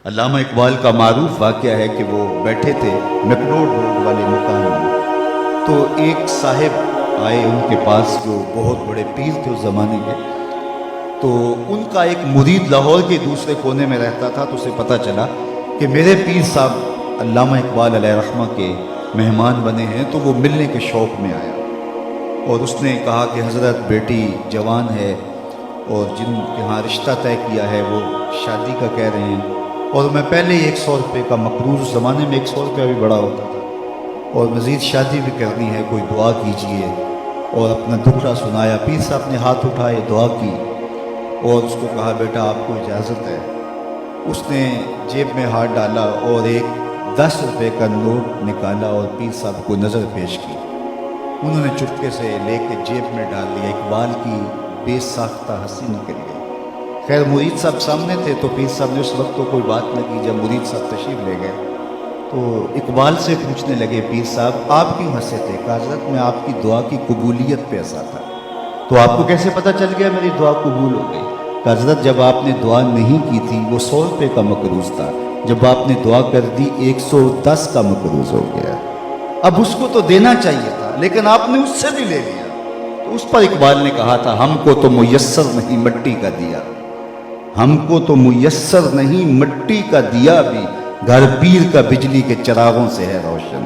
علامہ اقبال کا معروف واقعہ ہے کہ وہ بیٹھے تھے مکروڑ روڈ والے مکان میں، تو ایک صاحب آئے ان کے پاس جو بہت بڑے پیر تھے اس زمانے کے. تو ان کا ایک مرید لاہور کے دوسرے کونے میں رہتا تھا، تو اسے پتہ چلا کہ میرے پیر صاحب علامہ اقبال علیہ رحمہ کے مہمان بنے ہیں. تو وہ ملنے کے شوق میں آیا اور اس نے کہا کہ حضرت بیٹی جوان ہے اور جن کے ہاں رشتہ طے کیا ہے وہ شادی کا کہہ رہے ہیں، اور میں پہلے ہی 100 روپے کا مقروض، اس زمانے میں 100 روپیہ بھی بڑا ہوتا تھا، اور مزید شادی بھی کرنی ہے، کوئی دعا کیجئے. اور اپنا دکھڑا سنایا. پیر صاحب نے ہاتھ اٹھائے، دعا کی اور اس کو کہا بیٹا آپ کو اجازت ہے. اس نے جیب میں ہاتھ ڈالا اور ایک 10 روپے کا نوٹ نکالا اور پیر صاحب کو نظر پیش کی. انہوں نے چپکے سے لے کے جیب میں ڈال دیا. اقبال کی بے ساختہ ہنسی نکل گئی. خیر مرید صاحب سامنے تھے تو پیر صاحب نے اس وقت تو کوئی بات نہ کی. جب مرید صاحب تشریف لے گئے تو اقبال سے پوچھنے لگے پیر صاحب آپ کیوں ہنسے تھے؟ کہا حضرت میں آپ کی دعا کی قبولیت پہ ہنسا تھا. تو آپ کو کیسے پتہ چل گیا میری دعا قبول ہو گئی؟ کہا حضرت جب آپ نے دعا نہیں کی تھی وہ 100 روپے کا مقروض تھا، جب آپ نے دعا کر دی 110 کا مقروض ہو گیا. اب اس کو تو دینا چاہیے تھا لیکن آپ نے اس سے بھی لے لیا. تو اس پر اقبال نے کہا تھا ہم کو تو میسر نہیں مٹی کا دیا، ہم کو تو میسر نہیں مٹی کا دیا بھی، گھر پیر کا بجلی کے چراغوں سے ہے روشن.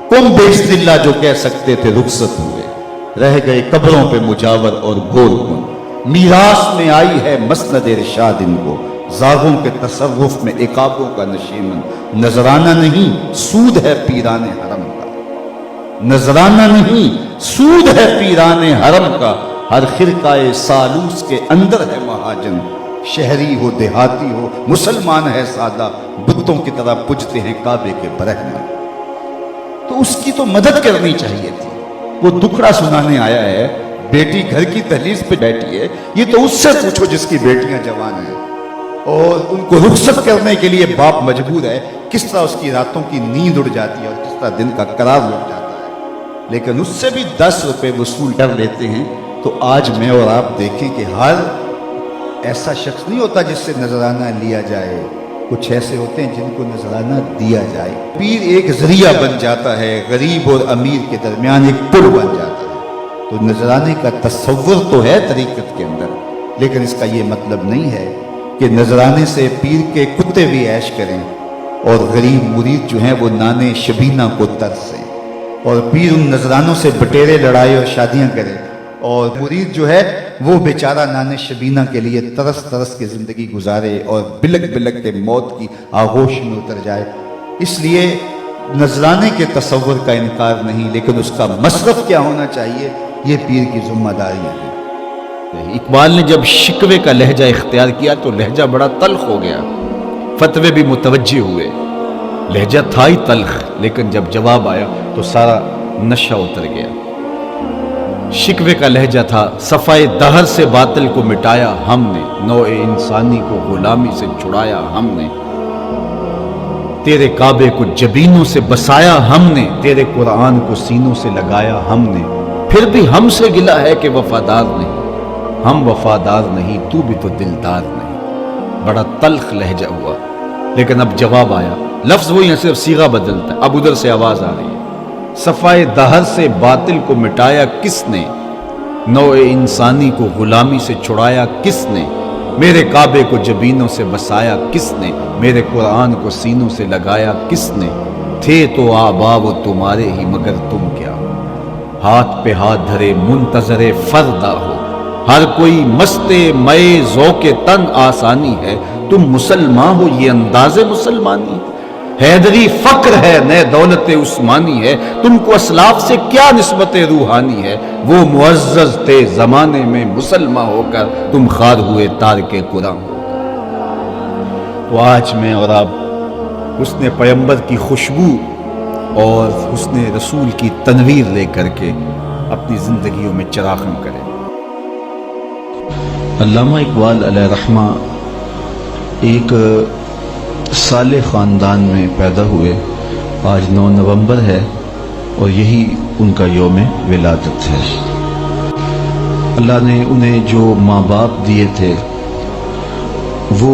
تم بسم اللہ جو کہہ سکتے تھے رخصت ہوئے، رہ گئے قبروں پہ مجاور اور گول کن. میراث میں آئی ہے مسند ارشاد ان کو، زاغوں کے تصرف میں عقابوں کا نشیمن. نذرانہ نہیں سود ہے پیران حرم کا، نذرانہ نہیں سود ہے پیران حرم کا. ہر خرقہ سالوس کے اندر ہے مہاجن، شہری ہو دیہاتی ہو مسلمان ہے سادہ، بتوں کی طرح پجتے ہیں کعبے کے برہمن. تو اس کی تو مدد کرنی چاہیے تھی. وہ دکھڑا سنانے آیا ہے، بیٹی گھر کی دہلیز پہ بیٹھی ہے، یہ تو اس سے پوچھو جس کی بیٹیاں جوان ہیں اور ان کو رخصت کرنے کے لیے باپ مجبور ہے. کس طرح اس کی راتوں کی نیند اڑ جاتی ہے اور کس طرح دن کا قرار اڑ جاتا ہے، لیکن اس سے بھی 10 روپے وصول کر لیتے ہیں. تو آج میں اور آپ دیکھیں کہ ہر ایسا شخص نہیں ہوتا جس سے نذرانہ لیا جائے، کچھ ایسے ہوتے ہیں جن کو نذرانہ دیا جائے. پیر ایک ذریعہ بن جاتا ہے، غریب اور امیر کے درمیان ایک پل بن جاتا ہے. تو نذرانے کا تصور تو ہے طریقت کے اندر، لیکن اس کا یہ مطلب نہیں ہے کہ نذرانے سے پیر کے کتے بھی عیش کریں اور غریب مرید جو ہیں وہ نانے شبینہ کو ترسیں، اور پیر ان نذرانوں سے بٹیرے لڑائے اور شادیاں کرے، اور مرید جو ہے وہ بیچارہ نانے شبینہ کے لیے ترس ترس کے زندگی گزارے اور بلک بلک کے موت کی آغوش میں اتر جائے. اس لیے نذرانے کے تصور کا انکار نہیں، لیکن اس کا مصرف کیا ہونا چاہیے یہ پیر کی ذمہ داریاں ہیں. اقبال نے جب شکوے کا لہجہ اختیار کیا تو لہجہ بڑا تلخ ہو گیا. فتوے بھی متوجہ ہوئے. لہجہ تھا ہی تلخ، لیکن جب جواب آیا تو سارا نشہ اتر گیا. شکوے کا لہجہ تھا صفائے دہر سے باطل کو مٹایا ہم نے، نوع انسانی کو غلامی سے چھڑایا ہم نے. تیرے کعبے کو جبینوں سے بسایا ہم نے، تیرے قرآن کو سینوں سے لگایا ہم نے. پھر بھی ہم سے گلہ ہے کہ وفادار نہیں، ہم وفادار نہیں تو بھی تو دلدار نہیں. بڑا تلخ لہجہ ہوا، لیکن اب جواب آیا. لفظ وہی ہے، صرف صیغہ بدلتا ہے. اب ادھر سے آواز آ رہی ہے. صفائے دہر سے باطل کو مٹایا کس نے، نوع انسانی کو غلامی سے چھڑایا کس نے. میرے کعبے کو جبینوں سے بسایا کس نے، میرے قرآن کو سینوں سے لگایا کس نے. تھے تو آبا وہ تمہارے ہی مگر تم کیا، ہاتھ پہ ہاتھ دھرے منتظر فردا ہو. ہر کوئی مستے مئے ذوق تن آسانی ہے، تم مسلمان ہو یہ انداز مسلمانی. حیدری فقر ہے نئے دولت عثمانی ہے، تم کو اسلاف سے کیا نسبت روحانی ہے. وہ معزز تھے زمانے میں مسلمان ہو کر، تم خار ہوئے تارک قرآن. تو آج میں اور آپ حسن پیغمبر کی خوشبو اور حسن رسول کی تنویر لے کر کے اپنی زندگیوں میں چراغاں کریں. علامہ اقبال علیہ رحمہ ایک صالح خاندان میں پیدا ہوئے. آج 9 نومبر ہے اور یہی ان کا یوم ولادت ہے. اللہ نے انہیں جو ماں باپ دیے تھے وہ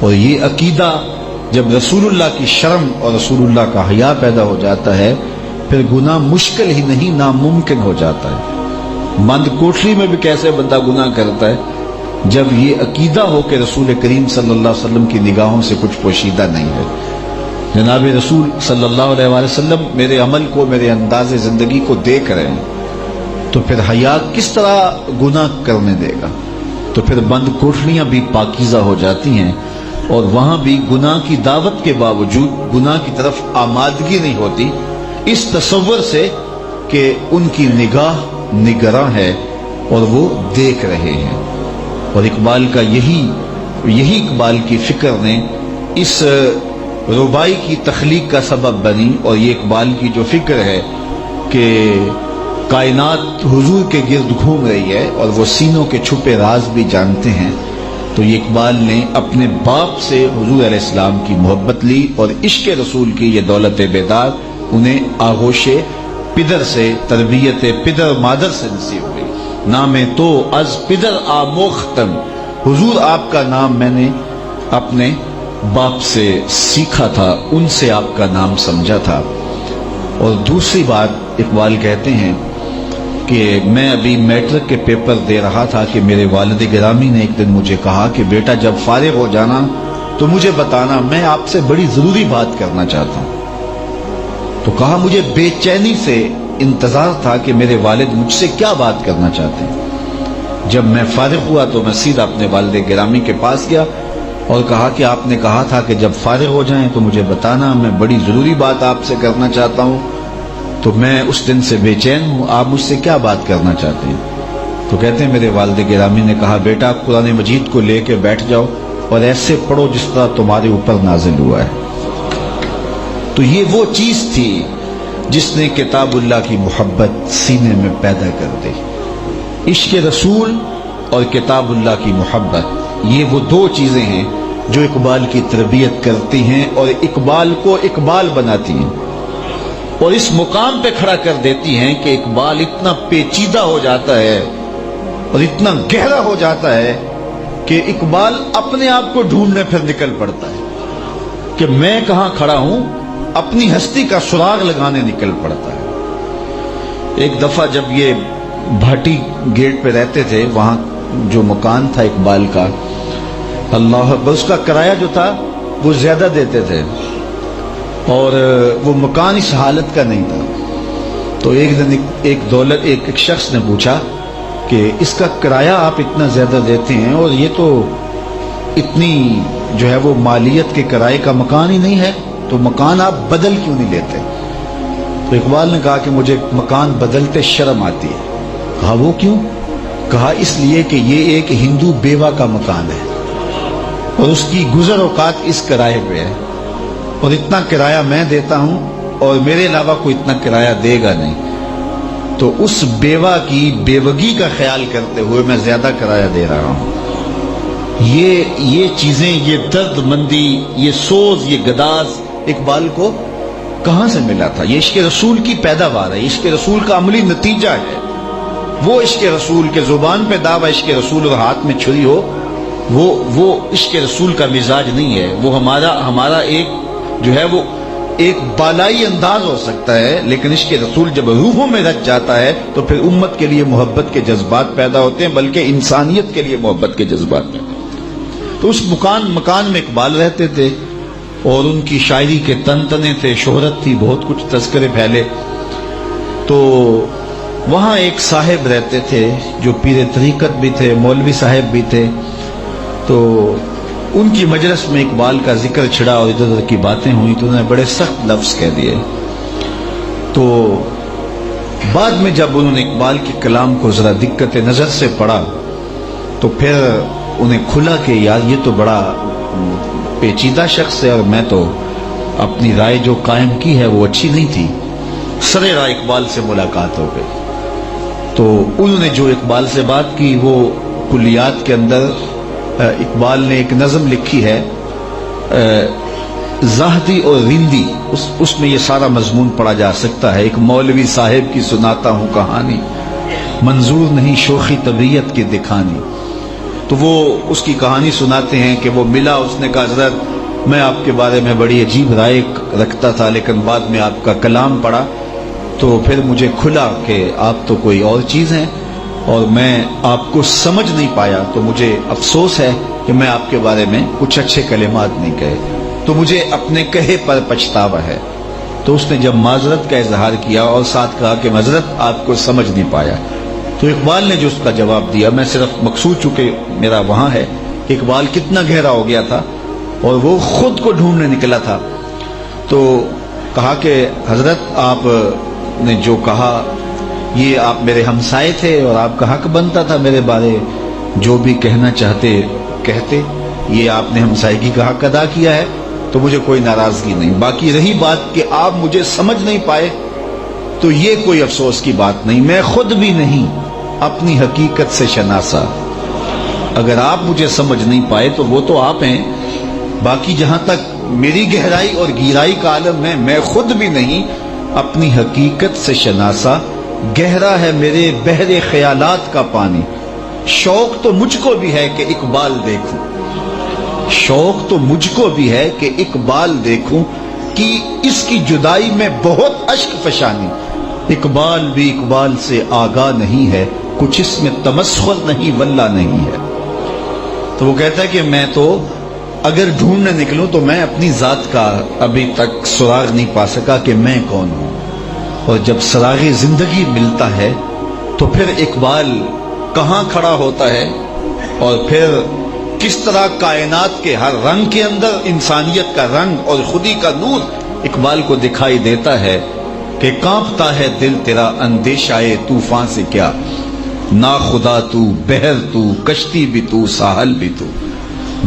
اور یہ عقیدہ جب رسول اللہ کی شرم اور رسول اللہ کا حیا پیدا ہو جاتا ہے پھر گناہ مشکل ہی نہیں ناممکن ہو جاتا ہے۔ بند کوٹری میں بھی کیسے بندہ گناہ کرتا ہے جب یہ عقیدہ ہو کہ رسول کریم صلی اللہ علیہ وسلم کی نگاہوں سے کچھ پوشیدہ نہیں ہے۔ جناب رسول صلی اللہ علیہ وسلم میرے عمل کو، میرے انداز زندگی کو دیکھ رہے ہیں، تو پھر حیا کس طرح گناہ کرنے دے گا؟ تو پھر بند کوٹریاں بھی پاکیزہ ہو جاتی ہیں اور وہاں بھی گناہ کی دعوت کے باوجود گناہ کی طرف آمادگی نہیں ہوتی، اس تصور سے کہ ان کی نگاہ نگراں ہے اور وہ دیکھ رہے ہیں۔ اور اقبال کا یہی اقبال کی فکر نے اس ربائی کی تخلیق کا سبب بنی، اور یہ اقبال کی جو فکر ہے کہ کائنات حضور کے گرد گھوم رہی ہے اور وہ سینوں کے چھپے راز بھی جانتے ہیں، تو یہ اقبال نے اپنے باپ سے حضور علیہ السلام کی محبت لی اور عشق رسول کی یہ دولت بیدار انہیں آغوش پدر سے، تربیت پدر مادر سے نصیب ہوئی۔ نام تو از پدر آموختم، حضور آپ کا نام میں نے اپنے باپ سے سیکھا تھا، ان سے آپ کا نام سمجھا تھا۔ اور دوسری بات اقبال کہتے ہیں کہ میں ابھی میٹرک کے پیپر دے رہا تھا کہ میرے والد گرامی نے ایک دن مجھے کہا کہ بیٹا جب فارغ ہو جانا تو مجھے بتانا، میں آپ سے بڑی ضروری بات کرنا چاہتا ہوں۔ تو کہا مجھے بے چینی سے انتظار تھا کہ میرے والد مجھ سے کیا بات کرنا چاہتے ہیں۔ جب میں فارغ ہوا تو میں سیدھا اپنے والد گرامی کے پاس گیا اور کہا کہ آپ نے کہا تھا کہ جب فارغ ہو جائیں تو مجھے بتانا، میں بڑی ضروری بات آپ سے کرنا چاہتا ہوں، تو میں اس دن سے بے چین ہوں، آپ مجھ سے کیا بات کرنا چاہتے ہیں؟ تو کہتے ہیں میرے والد گرامی نے کہا بیٹا قرآن مجید کو لے کے بیٹھ جاؤ اور ایسے پڑھو جس طرح تمہارے اوپر نازل ہوا ہے۔ تو یہ وہ چیز تھی جس نے کتاب اللہ کی محبت سینے میں پیدا کر دی۔ عشق رسول اور کتاب اللہ کی محبت، یہ وہ دو چیزیں ہیں جو اقبال کی تربیت کرتی ہیں اور اقبال کو اقبال بناتی ہیں، اور اس مقام پہ کھڑا کر دیتی ہیں کہ اقبال اتنا پیچیدہ ہو جاتا ہے اور اتنا گہرا ہو جاتا ہے کہ اقبال اپنے آپ کو ڈھونڈنے پھر نکل پڑتا ہے کہ میں کہاں کھڑا ہوں، اپنی ہستی کا سراغ لگانے نکل پڑتا ہے۔ ایک دفعہ جب یہ بھاٹی گیٹ پہ رہتے تھے، وہاں جو مکان تھا اقبال کا، اللہ اکبر، اس کا کرایہ جو تھا وہ زیادہ دیتے تھے اور وہ مکان اس حالت کا نہیں تھا۔ تو ایک دن ایک شخص نے پوچھا کہ اس کا کرایہ آپ اتنا زیادہ دیتے ہیں اور یہ تو اتنی جو ہے وہ مالیت کے کرائے کا مکان ہی نہیں ہے، تو مکان آپ بدل کیوں نہیں لیتے؟ تو اقبال نے کہا کہ مجھے مکان بدلتے شرم آتی ہے۔ کہا وہ کیوں؟ کہا اس لیے کہ یہ ایک ہندو بیوہ کا مکان ہے اور اس کی گزر اوقات اس کرائے پہ ہے، اور اتنا کرایہ میں دیتا ہوں اور میرے علاوہ کوئی اتنا کرایہ دے گا نہیں، تو اس بیوہ کی بیوگی کا خیال کرتے ہوئے میں زیادہ کرایہ دے رہا ہوں۔ یہ چیزیں، یہ درد مندی، یہ سوز، یہ گداز اقبال کو کہاں سے ملا تھا؟ یہ عشق رسول کی پیداوار ہے، عشق رسول کا عملی نتیجہ ہے۔ وہ عشق رسول کے زبان پہ دعویٰ عشق رسول اور ہاتھ میں چھری ہو، وہ عشق رسول کا مزاج نہیں ہے۔ وہ ہمارا ایک جو ہے وہ ایک بالائی انداز ہو سکتا ہے، لیکن عشق رسول جب روحوں میں رچ جاتا ہے تو پھر امت کے لیے محبت کے جذبات پیدا ہوتے ہیں، بلکہ انسانیت کے لیے محبت کے جذبات پیدا ہوتے ہیں۔ تو اس مکان میں اقبال رہتے تھے اور ان کی شاعری کے تنتنے تھے، شہرت تھی، بہت کچھ تذکرے پھیلے۔ تو وہاں ایک صاحب رہتے تھے جو پیر طریقت بھی تھے، مولوی صاحب بھی تھے، تو ان کی مجلس میں اقبال کا ذکر چھڑا اور ادھر ادھر کی باتیں ہوئی تو انہوں نے بڑے سخت لفظ کہہ دیے۔ تو بعد میں جب انہوں نے اقبال کے کلام کو ذرا دقت نظر سے پڑھا تو پھر انہیں کھلا کہ یار یہ تو بڑا پیچیدہ شخص ہے اور میں تو اپنی رائے جو قائم کی ہے وہ اچھی نہیں تھی۔ سرے راہ اقبال سے ملاقات ہو گئی تو انہوں نے جو اقبال سے بات کی وہ کلیات کے اندر اقبال نے ایک نظم لکھی ہے زاہدی اور رندی، اس میں یہ سارا مضمون پڑھا جا سکتا ہے۔ ایک مولوی صاحب کی سناتا ہوں کہانی، منظور نہیں شوخی طبیعت کی دکھانی، تو وہ اس کی کہانی سناتے ہیں کہ وہ ملا، اس نے کہا حضرت میں آپ کے بارے میں بڑی عجیب رائے رکھتا تھا، لیکن بعد میں آپ کا کلام پڑھا تو پھر مجھے کھلا کہ آپ تو کوئی اور چیز ہیں اور میں آپ کو سمجھ نہیں پایا، تو مجھے افسوس ہے کہ میں آپ کے بارے میں کچھ اچھے کلمات نہیں کہے، تو مجھے اپنے کہے پر پچھتاوا ہے۔ تو اس نے جب معذرت کا اظہار کیا اور ساتھ کہا کہ حضرت آپ کو سمجھ نہیں پایا، تو اقبال نے جو اس کا جواب دیا، میں صرف مقصود چونکہ میرا وہاں ہے کہ اقبال کتنا گہرا ہو گیا تھا اور وہ خود کو ڈھونڈنے نکلا تھا، تو کہا کہ حضرت آپ نے جو کہا یہ آپ میرے ہمسائے تھے اور آپ کا حق بنتا تھا میرے بارے جو بھی کہنا چاہتے کہتے، یہ آپ نے ہمسائیگی کا حق ادا کیا ہے تو مجھے کوئی ناراضگی نہیں، باقی رہی بات کہ آپ مجھے سمجھ نہیں پائے تو یہ کوئی افسوس کی بات نہیں، میں خود بھی نہیں اپنی حقیقت سے شناسا، اگر آپ مجھے سمجھ نہیں پائے تو وہ تو آپ ہیں، باقی جہاں تک میری گہرائی اور گہرائی کا عالم ہے میں خود بھی نہیں اپنی حقیقت سے شناسا، گہرا ہے میرے بحر خیالات کا پانی، شوق تو مجھ کو بھی ہے کہ اقبال دیکھوں، شوق تو مجھ کو بھی ہے کہ اقبال دیکھوں کہ اس کی جدائی میں بہت اشک فشانی، اقبال بھی اقبال سے آگاہ نہیں ہے، کچھ اس میں تمسخر نہیں واللہ نہیں ہے۔ تو وہ کہتا ہے کہ میں تو اگر ڈھونڈنے نکلوں تو میں اپنی ذات کا ابھی تک سراغ نہیں پا سکا کہ میں کون ہوں، اور جب سراغ زندگی ملتا ہے تو پھر اقبال کہاں کھڑا ہوتا ہے اور پھر کس طرح کائنات کے ہر رنگ کے اندر انسانیت کا رنگ اور خودی کا نور اقبال کو دکھائی دیتا ہے کہ کانپتا ہے دل تیرا اندیشائے طوفان سے کیا، نا خدا تو بحر تو کشتی بھی تو ساحل بھی تو،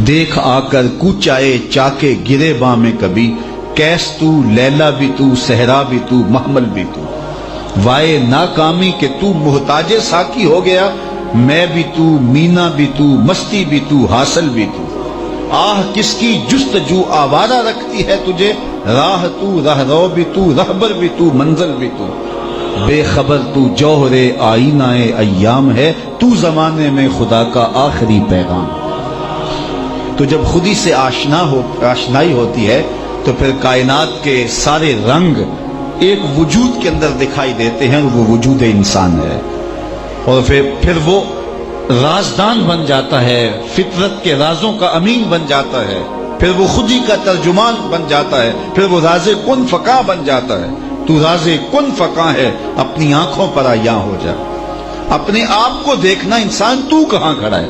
دیکھ آ کر کوچائے چاکے گرے باں میں کبھی، کیس تو لیلا بھی تو صحرا بھی تو محمل بھی تو، وائے ناکامی کہ تو محتاج ساکی ہو گیا، میں بھی تو مینا بھی تو مستی بھی تو حاصل بھی تو، آہ کس کی جستجو آوارہ رکھتی ہے تجھے، راہ تو رہرو بھی تو رہبر بھی تو منزل بھی تو، بے خبر تو جوہر آئینہ ایام ہے، تو زمانے میں خدا کا آخری پیغام۔ تو جب خودی سے آشنائی ہوتی ہے تو پھر کائنات کے سارے رنگ ایک وجود کے اندر دکھائی دیتے ہیں، وہ وجود انسان ہے، اور پھر وہ رازدان بن جاتا ہے، فطرت کے رازوں کا امین بن جاتا ہے، پھر وہ خودی کا ترجمان بن جاتا ہے، پھر وہ راز کن فقاں بن جاتا ہے۔ تو راز کن فقاں ہے، اپنی آنکھوں پر عیاں ہو جا، اپنے آپ کو دیکھنا انسان تو کہاں کھڑا ہے،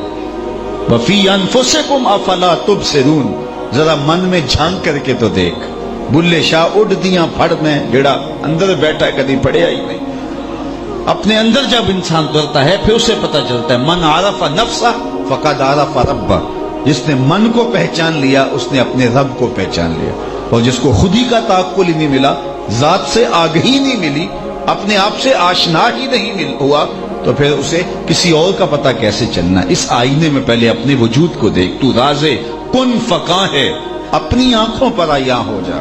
وفی انفسکم افلا تبصرون، ذرا من میں جھانک کر کے تو دیکھ، بلے شاہ اڑ دیاں پھڑ میں جڑا اندر بیٹھا کبھی پڑھیا ہی نہیں۔ اپنے اندر جب انسان اترتا ہے پھر اسے پتہ چلتا ہے، من عرف نفسہ فقد عرف ربہ، جس نے من کو پہچان لیا اس نے اپنے رب کو پہچان لیا، اور جس کو خودی کا تعقل ہی نہیں ملا، ذات سے آگہی نہیں ملی، اپنے آپ سے آشنا ہی نہیں ہوا، تو پھر اسے کسی اور کا پتہ کیسے چلنا۔ اس آئینے میں پہلے اپنے وجود کو دیکھ، تو راز کن فقاں ہے، اپنی آنکھوں پر عیاں ہو جا،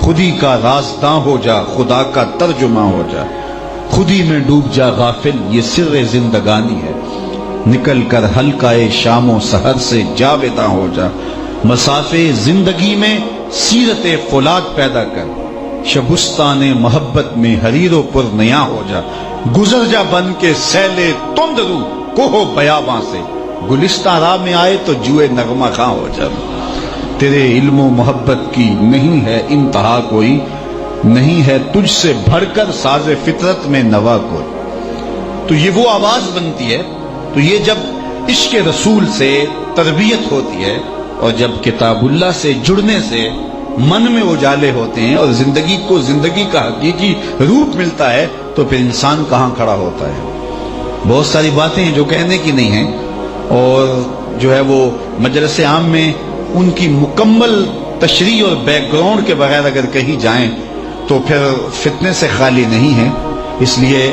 خودی کا رازداں ہو جا، خدا کا ترجمہ ہو جا، خودی میں ڈوب جا غافل، یہ سر زندگانی ہے، نکل کر حلقۂ شام و سحر سے جاویداں ہو جا، مسافے زندگی میں سیرت فولاد پیدا کر، شبستان محبت میں حریر و پر نیا ہو جا، گزر جا بن کے سیلے تند رو کوہ بیاباں سے، گلستہ راہ میں آئے تو جوئے نغمہ خواں ہو جا، تیرے علم و محبت کی نہیں ہے انتہا کوئی، نہیں ہے تجھ سے بڑھ کر ساز فطرت میں نوا کوئی۔ تو یہ وہ آواز بنتی ہے، تو یہ جب عشق رسول سے تربیت ہوتی ہے اور جب کتاب اللہ سے جڑنے سے من میں اجالے ہوتے ہیں اور زندگی کو زندگی کا حقیقی روپ ملتا ہے، تو پھر انسان کہاں کھڑا ہوتا ہے۔ بہت ساری باتیں ہیں جو کہنے کی نہیں ہیں، اور جو ہے وہ مجلس عام میں ان کی مکمل تشریح اور بیک گراؤنڈ کے بغیر اگر کہیں جائیں تو پھر فتنے سے خالی نہیں ہے۔ اس لیے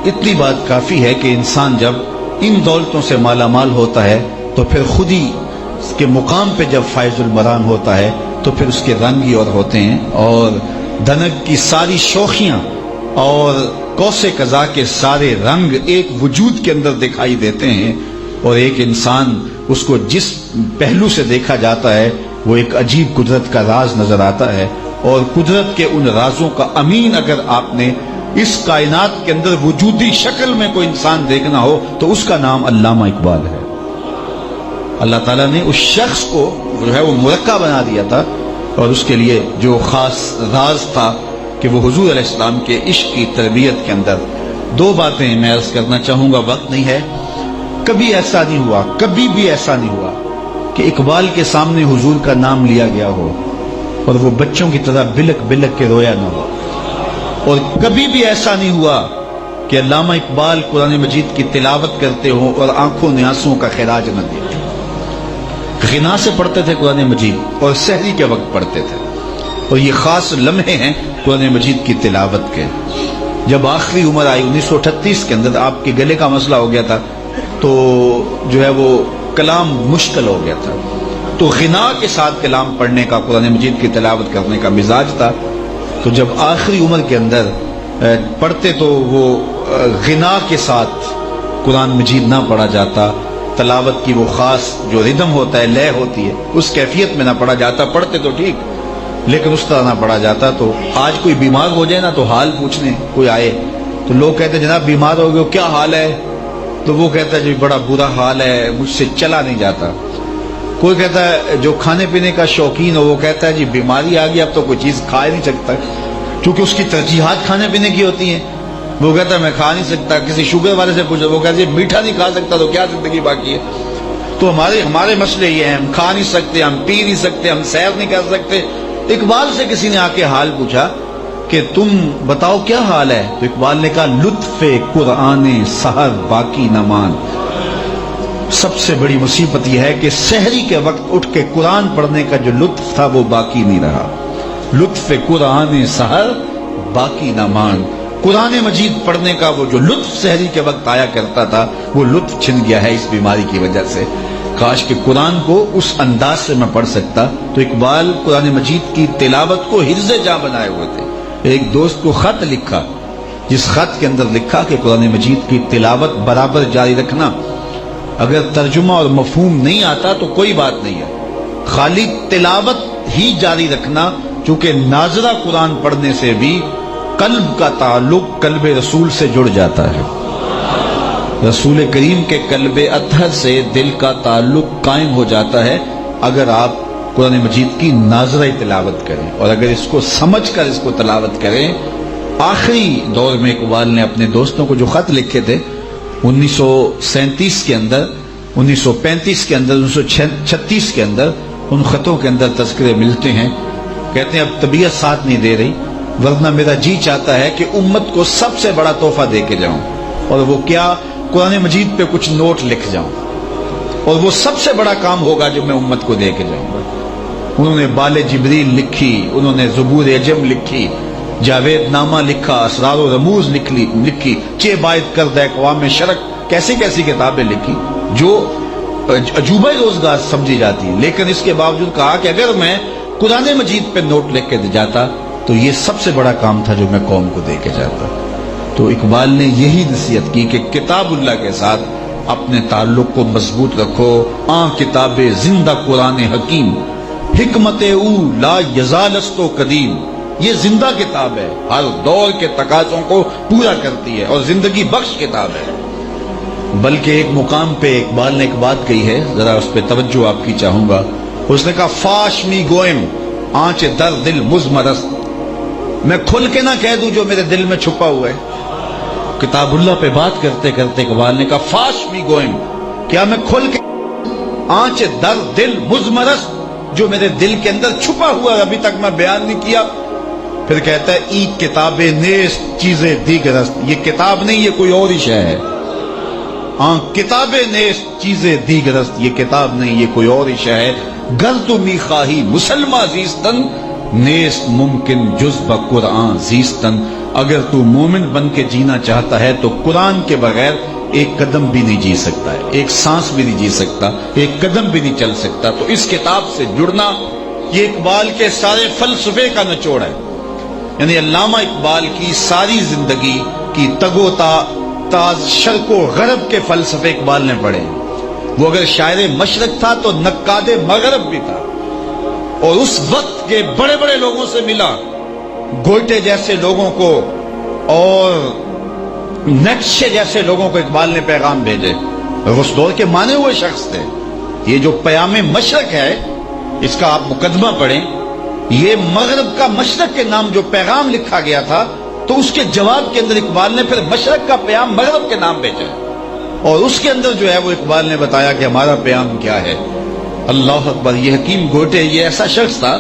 اتنی بات کافی ہے کہ انسان جب ان دولتوں سے مالا مال ہوتا ہے تو پھر خود ہی اس کے مقام پہ جب فائز المرام ہوتا ہے تو پھر اس کے رنگ ہی اور ہوتے ہیں، اور دھنک کی ساری شوخیاں اور کوسے قضا کے سارے رنگ ایک وجود کے اندر دکھائی دیتے ہیں، اور ایک انسان اس کو جس پہلو سے دیکھا جاتا ہے وہ ایک عجیب قدرت کا راز نظر آتا ہے، اور قدرت کے ان رازوں کا امین اگر آپ نے اس کائنات کے اندر وجودی شکل میں کوئی انسان دیکھنا ہو تو اس کا نام علامہ اقبال ہے۔ اللہ تعالیٰ نے اس شخص کو جو ہے وہ مرکہ بنا دیا تھا، اور اس کے لیے جو خاص راز تھا کہ وہ حضور علیہ السلام کے عشق کی تربیت کے اندر دو باتیں میں عرض کرنا چاہوں گا، وقت نہیں ہے۔ کبھی ایسا نہیں ہوا، کبھی بھی ایسا نہیں ہوا کہ اقبال کے سامنے حضور کا نام لیا گیا ہو اور وہ بچوں کی طرح بلک بلک کے رویا نہ ہو، اور کبھی بھی ایسا نہیں ہوا کہ علامہ اقبال قرآن مجید کی تلاوت کرتے ہوں اور آنکھوں نے آنسوں کا خراج نہ دے۔ غنا سے پڑھتے تھے قرآن مجید اور سحری کے وقت پڑھتے تھے، اور یہ خاص لمحے ہیں قرآن مجید کی تلاوت کے۔ جب آخری عمر آئی 1938 کے اندر، آپ کے گلے کا مسئلہ ہو گیا تھا، تو جو ہے وہ کلام مشکل ہو گیا تھا، تو غنا کے ساتھ کلام پڑھنے کا، قرآن مجید کی تلاوت کرنے کا مزاج تھا۔ تو جب آخری عمر کے اندر پڑھتے تو وہ غنا کے ساتھ قرآن مجید نہ پڑھا جاتا، تلاوت کی وہ خاص جو ردم ہوتا ہے، لے ہوتی ہے، اس کیفیت میں نہ پڑھا جاتا۔ پڑھتے تو ٹھیک لیکن اس طرح نہ پڑھا جاتا۔ تو آج کوئی بیمار ہو جائے نا تو حال پوچھنے کوئی آئے تو لوگ کہتے ہیں جناب بیمار ہو گئے، کیا حال ہے؟ تو وہ کہتا ہے جی بڑا برا حال ہے، مجھ سے چلا نہیں جاتا۔ کوئی کہتا ہے جو کھانے پینے کا شوقین ہو وہ کہتا ہے جی بیماری آ گئی، اب تو کوئی چیز کھا ہی نہیں سکتا، کیونکہ اس کی ترجیحات کھانے پینے کی ہوتی ہیں۔ وہ کہتا ہے میں کھا نہیں سکتا۔ کسی شوگر والے سے پوچھو، وہ کہتا ہے میٹھا نہیں کھا سکتا تو کیا زندگی باقی ہے؟ تو ہمارے مسئلے یہ ہیں، ہم کھا نہیں سکتے، ہم پی نہیں سکتے، ہم سیر نہیں کر سکتے۔ اقبال سے کسی نے آ کے حال پوچھا کہ تم بتاؤ کیا حال ہے؟ تو اقبال نے کہا لطف قرآن سحر باقی نہ مان۔ سب سے بڑی مصیبت یہ ہے کہ سحری کے وقت اٹھ کے قرآن پڑھنے کا جو لطف تھا وہ باقی نہیں رہا۔ لطف قرآن سحر باقی نہ مان، قرآن مجید پڑھنے کا وہ جو لطف سحری کے وقت آیا کرتا تھا وہ لطف چھن گیا ہے اس بیماری کی وجہ سے۔ کاش کہ قرآن کو اس انداز سے میں پڑھ سکتا۔ تو اقبال قرآن مجید کی تلاوت کو حفظ جاں بنائے ہوئے تھے۔ ایک دوست کو خط لکھا، جس خط کے اندر لکھا کہ قرآن مجید کی تلاوت برابر جاری رکھنا، اگر ترجمہ اور مفہوم نہیں آتا تو کوئی بات نہیں ہے، خالی تلاوت ہی جاری رکھنا، چونکہ ناظرہ قرآن پڑھنے سے بھی قلب کا تعلق قلب رسول سے جڑ جاتا ہے۔ رسول کریم کے قلب اطہر سے دل کا تعلق قائم ہو جاتا ہے اگر آپ قرآن مجید کی ناظرہ تلاوت کریں، اور اگر اس کو سمجھ کر اس کو تلاوت کریں۔ آخری دور میں اقبال نے اپنے دوستوں کو جو خط لکھے تھے 1937 کے اندر، 1935 کے اندر، 1936 کے اندر، ان خطوں کے اندر تذکرے ملتے ہیں۔ کہتے ہیں اب طبیعت ساتھ نہیں دے رہی، ورنہ میرا جی چاہتا ہے کہ امت کو سب سے بڑا تحفہ دے کے جاؤں، اور وہ کیا؟ قرآن مجید پہ کچھ نوٹ لکھ جاؤں، اور وہ سب سے بڑا کام ہوگا جو میں امت کو دے کے جاؤں گا۔ انہوں نے بال جبریل لکھی، انہوں نے زبور عجم لکھی، جاوید نامہ لکھا، اسرار و رموز لکھی، چے باید کردہ اقوام شرک، کیسی کیسی کتابیں لکھی جو عجوبہ روزگار سمجھی جاتی ہیں۔ لیکن اس کے باوجود کہا کہ اگر میں قرآن مجید پہ نوٹ لکھ کے جاتا تو یہ سب سے بڑا کام تھا جو میں قوم کو دے کے جاتا۔ تو اقبال نے یہی نصیحت کی کہ کتاب اللہ کے ساتھ اپنے تعلق کو مضبوط رکھو۔ کتاب زندہ قرآن حکیم، حکمت او لا یزالست و قدیم، یہ زندہ کتاب ہے، ہر دور کے تقاضوں کو پورا کرتی ہے اور زندگی بخش کتاب ہے۔ بلکہ ایک مقام پہ اقبال نے ایک بات کہی ہے، ذرا اس پہ توجہ آپ کی چاہوں گا۔ اس نے کہا فاش می گوئم آنچ در دل مزمرست، میں کھل کے نہ کہہ دوں جو میرے دل میں چھپا ہوا ہے۔ کتاب اللہ پہ بات کرتے کرتے اقبال نے کہا فاش می گوئم، کیا میں کھل کے آنچ در دل مزمرست، جو میرے دل کے اندر چھپا ہوا ہے ابھی تک میں بیان نہیں کیا۔ پھر کہتا ہے ای کتاب نیست چیزیں دیگرست، یہ کتاب نہیں، یہ کوئی اور ہی شے ہے۔ کتاب نیست چیزیں دیگرست، یہ کتاب نہیں، یہ کوئی اور ہی شے ہے۔ گر تو می خواہی مسلمہ زیستن، نیست ممکن جز بقرآن زیستن، اگر تو مومن بن کے جینا چاہتا ہے تو قرآن کے بغیر ایک قدم بھی نہیں جی سکتا ہے، ایک سانس بھی نہیں جی سکتا، ایک قدم بھی نہیں چل سکتا۔ تو اس کتاب سے جڑنا یہ اقبال کے سارے فلسفے کا نچوڑ ہے۔ یعنی علامہ اقبال کی ساری زندگی کی تگ و تاز شرق و غرب کے فلسفے اقبال نے پڑھے، وہ اگر شاعر مشرق تھا تو نقاد مغرب بھی تھا، اور اس وقت کے بڑے بڑے لوگوں سے ملا، گوئٹے جیسے لوگوں کو اور نیٹشے جیسے لوگوں کو اقبال نے پیغام بھیجے، اس دور کے مانے ہوئے شخص تھے۔ یہ جو پیام مشرق ہے، اس کا آپ مقدمہ پڑھیں، یہ مغرب کا مشرق کے نام جو پیغام لکھا گیا تھا، تو اس کے جواب کے اندر اقبال نے پھر مشرق کا پیام مغرب کے نام بھیجا، اور اس کے اندر جو ہے وہ اقبال نے بتایا کہ ہمارا پیام کیا ہے۔ اللہ اکبر! یہ حکیم گوئٹے یہ ایسا شخص تھا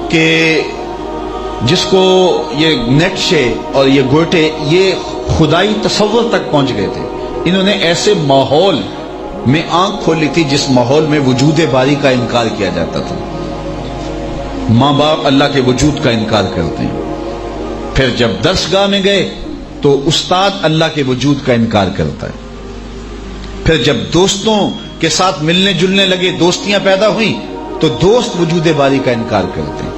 کہ جس کو یہ نیٹشے اور یہ گوئٹے یہ خدائی تصور تک پہنچ گئے تھے۔ انہوں نے ایسے ماحول میں آنکھ کھولی تھی جس ماحول میں وجود باری کا انکار کیا جاتا تھا۔ ماں باپ اللہ کے وجود کا انکار کرتے ہیں، پھر جب درسگاہ میں گئے تو استاد اللہ کے وجود کا انکار کرتا ہے، پھر جب دوستوں کے ساتھ ملنے جلنے لگے، دوستیاں پیدا ہوئیں تو دوست وجود باری کا انکار کرتے ہیں،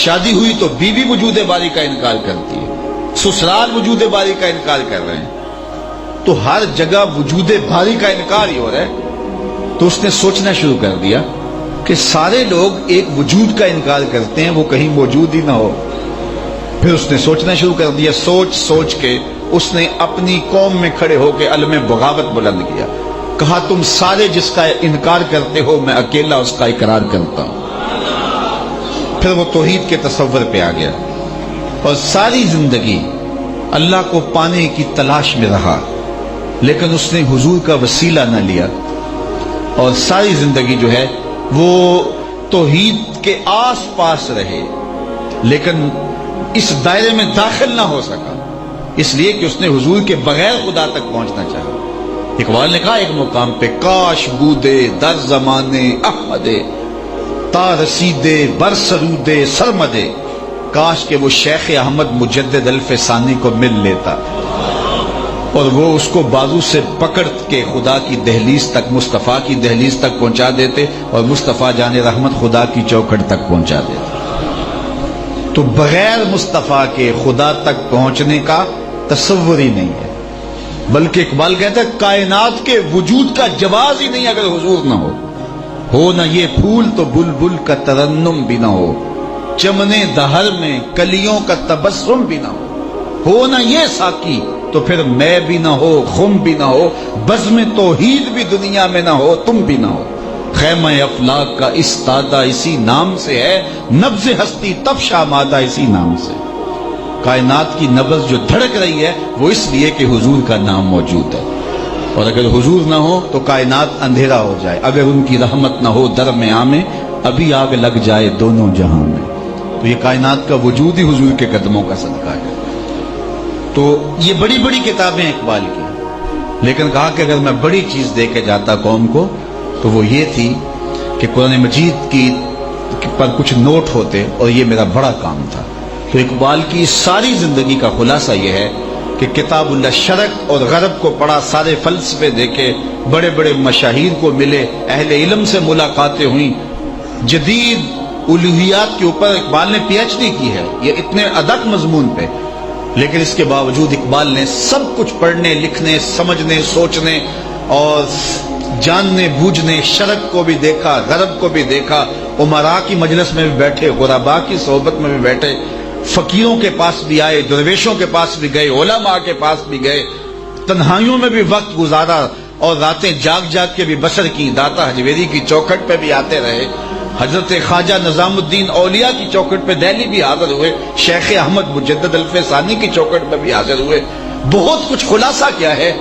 شادی ہوئی تو بیوی وجود باری کا انکار کرتی ہے، سسرال وجود باری کا انکار کر رہے ہیں، تو ہر جگہ وجود باری کا انکار ہی ہو رہا ہے۔ تو اس نے سوچنا شروع کر دیا کہ سارے لوگ ایک وجود کا انکار کرتے ہیں، وہ کہیں موجود ہی نہ ہو۔ پھر اس نے سوچنا شروع کر دیا، سوچ سوچ کے اس نے اپنی قوم میں کھڑے ہو کے علم بغاوت بلند کیا، کہا تم سارے جس کا انکار کرتے ہو، میں اکیلا اس کا اقرار کرتا ہوں۔ پھر وہ توحید کے تصور پہ آ گیا اور ساری زندگی اللہ کو پانے کی تلاش میں رہا، لیکن اس نے حضور کا وسیلہ نہ لیا، اور ساری زندگی جو ہے وہ توحید کے آس پاس رہے، لیکن اس دائرے میں داخل نہ ہو سکا، اس لیے کہ اس نے حضور کے بغیر خدا تک پہنچنا چاہا۔ اقبال نے کہا ایک مقام پہ، کاش بودے در زمانے احمدے تا رسیدے بر سرودے سرمدے، کاش کہ وہ شیخ احمد مجدد الف ثانی کو مل لیتا اور وہ اس کو بازو سے پکڑ کے خدا کی دہلیز تک، مصطفیٰ کی دہلیز تک پہنچا دیتے، اور مصطفیٰ جان رحمت خدا کی چوکھٹ تک پہنچا دیتے۔ تو بغیر مصطفیٰ کے خدا تک پہنچنے کا تصور ہی نہیں ہے، بلکہ اقبال کہتا ہے کائنات کے وجود کا جواز ہی نہیں اگر حضور نہ ہو نہ یہ پھول تو بلبل کا ترنم بھی نہ ہو، چمنے دہر میں کلیوں کا تبسم بھی نہ ہو نہ یہ ساقی تو پھر میں بھی نہ ہو، خم بھی نہ ہو، بزم توحید بھی دنیا میں نہ ہو، تم بھی نہ ہو، خیمہ افلاک کا استادہ اسی نام سے ہے، نبض ہستی تب شامادہ اسی نام سے۔ کائنات کی نبض جو دھڑک رہی ہے وہ اس لیے کہ حضور کا نام موجود ہے، اور اگر حضور نہ ہو تو کائنات اندھیرا ہو جائے، اگر ان کی رحمت نہ ہو درمیاں میں ابھی آگ لگ جائے دونوں جہاں میں۔ تو یہ کائنات کا وجود ہی حضور کے قدموں کا صدقہ ہے۔ تو یہ بڑی بڑی کتابیں اقبال کی، لیکن کہا کہ اگر میں بڑی چیز دے کے جاتا قوم کو تو وہ یہ تھی کہ قرآن مجید کی پر کچھ نوٹ ہوتے، اور یہ میرا بڑا کام تھا۔ تو اقبال کی ساری زندگی کا خلاصہ یہ ہے کہ کتاب اللہ شرق اور غرب کو پڑھا، سارے فلسفے دیکھے، بڑے بڑے مشاہیر کو ملے، اہل علم سے ملاقاتیں ہوئیں، جدید الوہیات کے اوپر اقبال نے پی ایچ ڈی کی ہے، یہ اتنے ادق مضمون پہ، لیکن اس کے باوجود اقبال نے سب کچھ پڑھنے، لکھنے، سمجھنے، سوچنے اور جاننے بوجھنے، شرق کو بھی دیکھا، غرب کو بھی دیکھا، امراء کی مجلس میں بھی بیٹھے، غرباء کی صحبت میں بھی بیٹھے، فقیروں کے پاس بھی آئے، درویشوں کے پاس بھی گئے، علماء کے پاس بھی گئے، تنہائیوں میں بھی وقت گزارا اور راتیں جاگ جاگ کے بھی بسر کی، داتا حجویری کی چوکھٹ پہ بھی آتے رہے، حضرت خواجہ نظام الدین اولیاء کی چوکھٹ پہ دہلی بھی حاضر ہوئے، شیخ احمد مجدد الف ثانی کی چوکھٹ پہ بھی حاضر ہوئے۔ بہت کچھ خلاصہ کیا ہے؟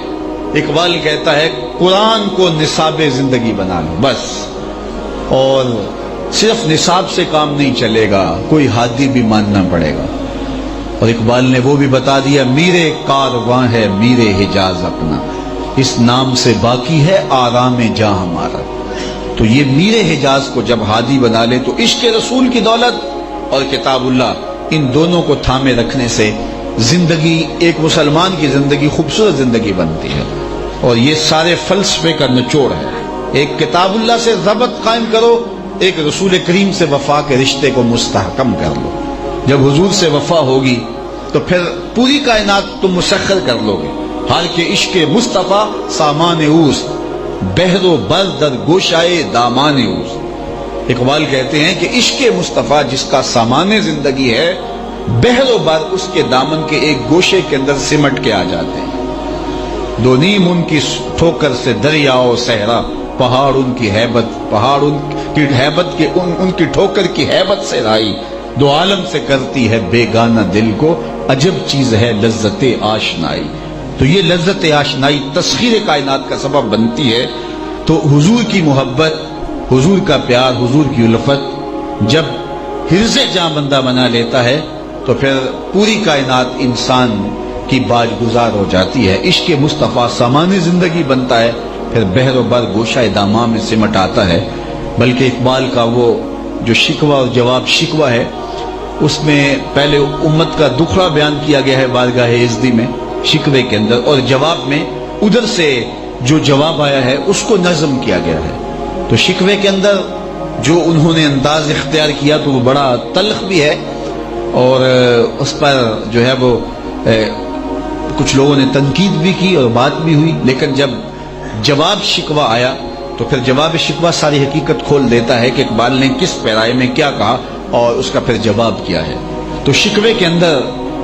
اقبال کہتا ہے قرآن کو نصاب زندگی بنا لو بس، اور صرف نصاب سے کام نہیں چلے گا، کوئی ہادی بھی ماننا پڑے گا۔ اور اقبال نے وہ بھی بتا دیا، میرے کارواں ہے میرے حجاز اپنا، اس نام سے باقی ہے آرام جاں ہمارا۔ تو یہ میرے حجاز کو جب ہادی بنا لے تو عشق رسول کی دولت اور کتاب اللہ، ان دونوں کو تھامے رکھنے سے زندگی، ایک مسلمان کی زندگی خوبصورت زندگی بنتی ہے۔ اور یہ سارے فلسفے کا نچوڑ ہے، ایک کتاب اللہ سے ربط قائم کرو، ایک رسول کریم سے وفا کے رشتے کو مستحکم کر لو۔ جب حضور سے وفا ہوگی تو پھر پوری کائنات تم مسخر کر لو گے، حال کے عشق مصطفیٰ سامان اوست، بحر و بر در گوشائے دامان اوست. اقبال کہتے ہیں کہ عشق مصطفیٰ جس کا سامان زندگی ہے، بحر و بر اس کے دامن کے ایک گوشے کے اندر سمٹ کے آ جاتے ہیں. دو نیم ان کی ٹھوکر سے دریا و صحرا، پہاڑ ان کی حیبت، پہاڑ ان کی حیبت کے ان کی ٹھوکر کی حیبت سے رائی، دو عالم سے کرتی ہے بیگانہ دل کو، عجب چیز ہے لذت آشنائی. تو یہ لذت آشنائی تسخیر کائنات کا سبب بنتی ہے. تو حضور کی محبت، حضور کا پیار، حضور کی الفت جب حرز جاں بندہ بنا لیتا ہے تو پھر پوری کائنات انسان کی باج گزار ہو جاتی ہے. عشق مصطفیٰ سامان زندگی بنتا ہے، پھر بحر و بر گوشہ داماں میں سمٹ آتا ہے. بلکہ اقبال کا وہ جو شکوہ اور جواب شکوہ ہے، اس میں پہلے امت کا دکھڑا بیان کیا گیا ہے بارگاہ عزدی میں شکوے کے اندر، اور جواب میں ادھر سے جو جواب آیا ہے اس کو نظم کیا گیا ہے. تو شکوے کے اندر جو انہوں نے انداز اختیار کیا تو وہ بڑا تلخ بھی ہے، اور اس پر جو ہے وہ کچھ لوگوں نے تنقید بھی کی اور بات بھی ہوئی. لیکن جب جواب شکوہ آیا تو پھر جواب شکوہ ساری حقیقت کھول دیتا ہے کہ اقبال نے کس پیرائے میں کیا کہا اور اس کا پھر جواب کیا ہے. تو شکوے کے اندر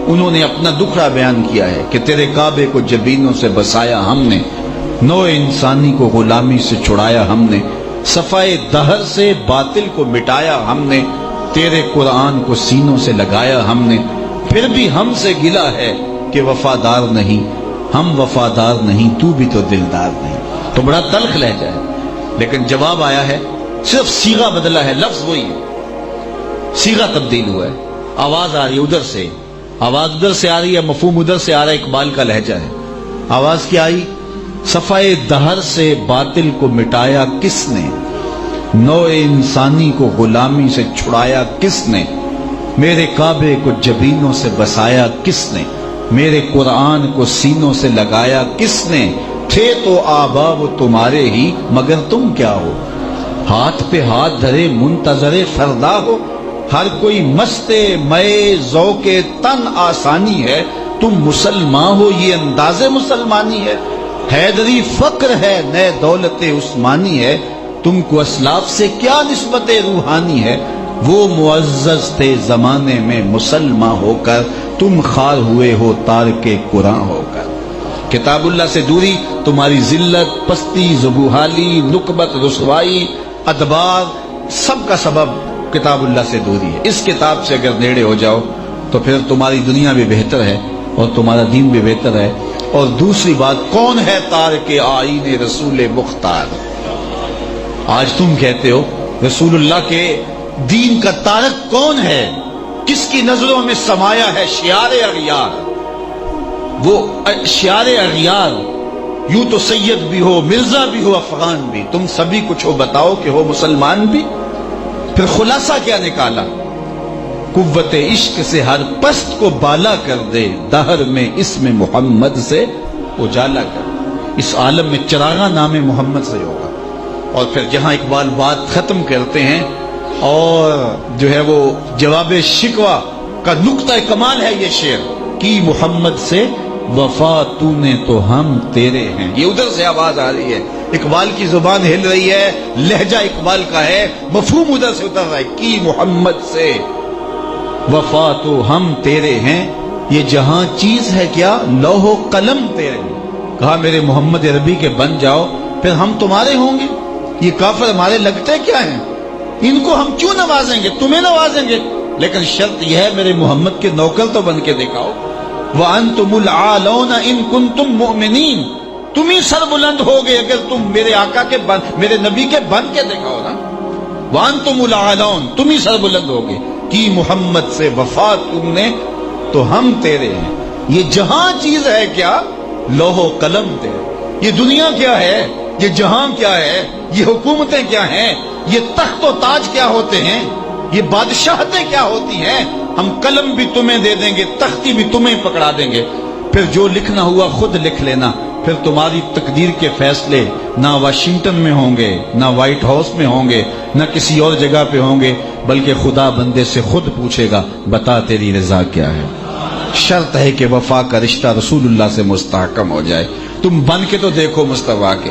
انہوں نے اپنا دکھڑا بیان کیا ہے کہ تیرے کعبے کو جبینوں سے بسایا ہم نے، نوع انسانی کو غلامی سے چھڑایا ہم نے، صفائے دہر سے باطل کو مٹایا ہم نے، تیرے قرآن کو سینوں سے لگایا ہم نے، پھر بھی ہم سے گلہ ہے کہ وفادار نہیں، ہم وفادار نہیں، تو بھی تو دلدار نہیں. تو بڑا تلخ لہجہ ہے، لیکن جواب آیا ہے، صرف صیغہ بدلا ہے، لفظ وہی ہے، صیغہ تبدیل ہوا ہے. آواز آ رہی ہے ادھر سے، آواز ادھر سے آ رہی ہے، مفہوم ادھر سے آ رہا ہے. اقبال کا لہجہ ہے. آواز کیا آئی؟ صفائے دہر سے باطل کو مٹایا کس نے، نوع انسانی کو غلامی سے چھڑایا کس نے، میرے کعبے کو جبینوں سے بسایا کس نے، میرے قرآن کو سینوں سے لگایا کس نے، تھے تو آبا وہ تمہارے ہی مگر تم کیا ہو، ہاتھ پہ ہاتھ دھرے منتظر فردا ہو، ہر کوئی مست مئے ذوق تن آسانی ہے، تم مسلمان ہو یہ انداز مسلمانی ہے، حیدری فقر ہے نئے دولت عثمانی ہے، تم کو اسلاف سے کیا نسبت روحانی ہے، وہ معزز تھے زمانے میں مسلمان ہو کر، تم خار ہوئے ہو تارک قرآن ہو کر. کتاب اللہ سے دوری تمہاری ذلت، پستی، ذبوحالی، نکبت، رسوائی، ادبار، سب کا سبب کتاب اللہ سے دوری ہے. اس کتاب سے اگر نیڑے ہو جاؤ تو پھر تمہاری دنیا بھی بہتر ہے اور تمہارا دین بھی بہتر ہے. اور دوسری بات، کون ہے تارک آئین رسول مختار؟ آج تم کہتے ہو رسول اللہ کے دین کا تارک کون ہے؟ کس کی نظروں میں سمایا ہے شعار اغیار؟ وہ شعار اغیار یوں تو سید بھی ہو، مرزا بھی ہو، افغان بھی، تم سبھی کچھ ہو، بتاؤ کہ ہو مسلمان بھی. پھر خلاصہ کیا نکالا؟ قوت عشق سے ہر پست کو بالا کر دے، دہر میں اسم محمد سے اجالا کر دے. اس عالم میں چراغاں نام محمد سے ہوگا. اور پھر جہاں اقبال بات ختم کرتے ہیں اور جو ہے وہ جواب شکوہ کا نقطہ کمال ہے یہ شعر، کی محمد سے وفا تو نے تو ہم تیرے ہیں. یہ ادھر سے آواز آ رہی ہے، اقبال کی زبان ہل رہی ہے، لہجہ اقبال کا ہے، مفہوم ادھر سے اتر رہا ہے، کی محمد سے وفا تو ہم تیرے ہیں. یہ جہاں چیز ہے کیا لوح و قلم تیرے ہیں. کہا میرے محمد عربی کے بن جاؤ پھر ہم تمہارے ہوں گے. یہ کافر ہمارے لگتے کیا ہیں؟ ان کو ہم کیوں نوازیں گے؟ تمہیں نوازیں گے، لیکن شرط یہ ہے میرے محمد کے نوکر تو بن کے دکھاؤ. وَأَنْتُمُ الْعَالَوْنَ إِن كُنْتُمْ مُؤْمِنِينَ. تم ہی سر بلند ہوگے اگر تم میرے آقا کے میرے نبی کے بن کے دکھاؤ نا. وَأَنْتُمُ الْعَالَوْنَ، تم ہی سر بلند ہوگے. کی محمد سے وفا تم نے تو ہم تیرے ہیں. یہ جہاں چیز ہے کیا لوح و قلم تیرے. یہ دنیا کیا ہے، یہ جہاں کیا ہے، یہ حکومتیں کیا ہیں، یہ تخت و تاج کیا ہوتے ہیں، یہ بادشاہتیں کیا ہوتی ہیں، ہم قلم بھی تمہیں دے دیں گے، تختی بھی تمہیں پکڑا دیں گے. پھر جو لکھنا ہوا خود لکھ لینا. پھر تمہاری تقدیر کے فیصلے نہ واشنگٹن میں ہوں گے، نہ وائٹ ہاؤس میں ہوں گے، نہ کسی اور جگہ پہ ہوں گے، بلکہ خدا بندے سے خود پوچھے گا بتا تیری رضا کیا ہے. شرط ہے کہ وفا کا رشتہ رسول اللہ سے مستحکم ہو جائے. تم بن کے تو دیکھو مصطفیٰ کے.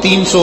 300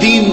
3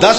10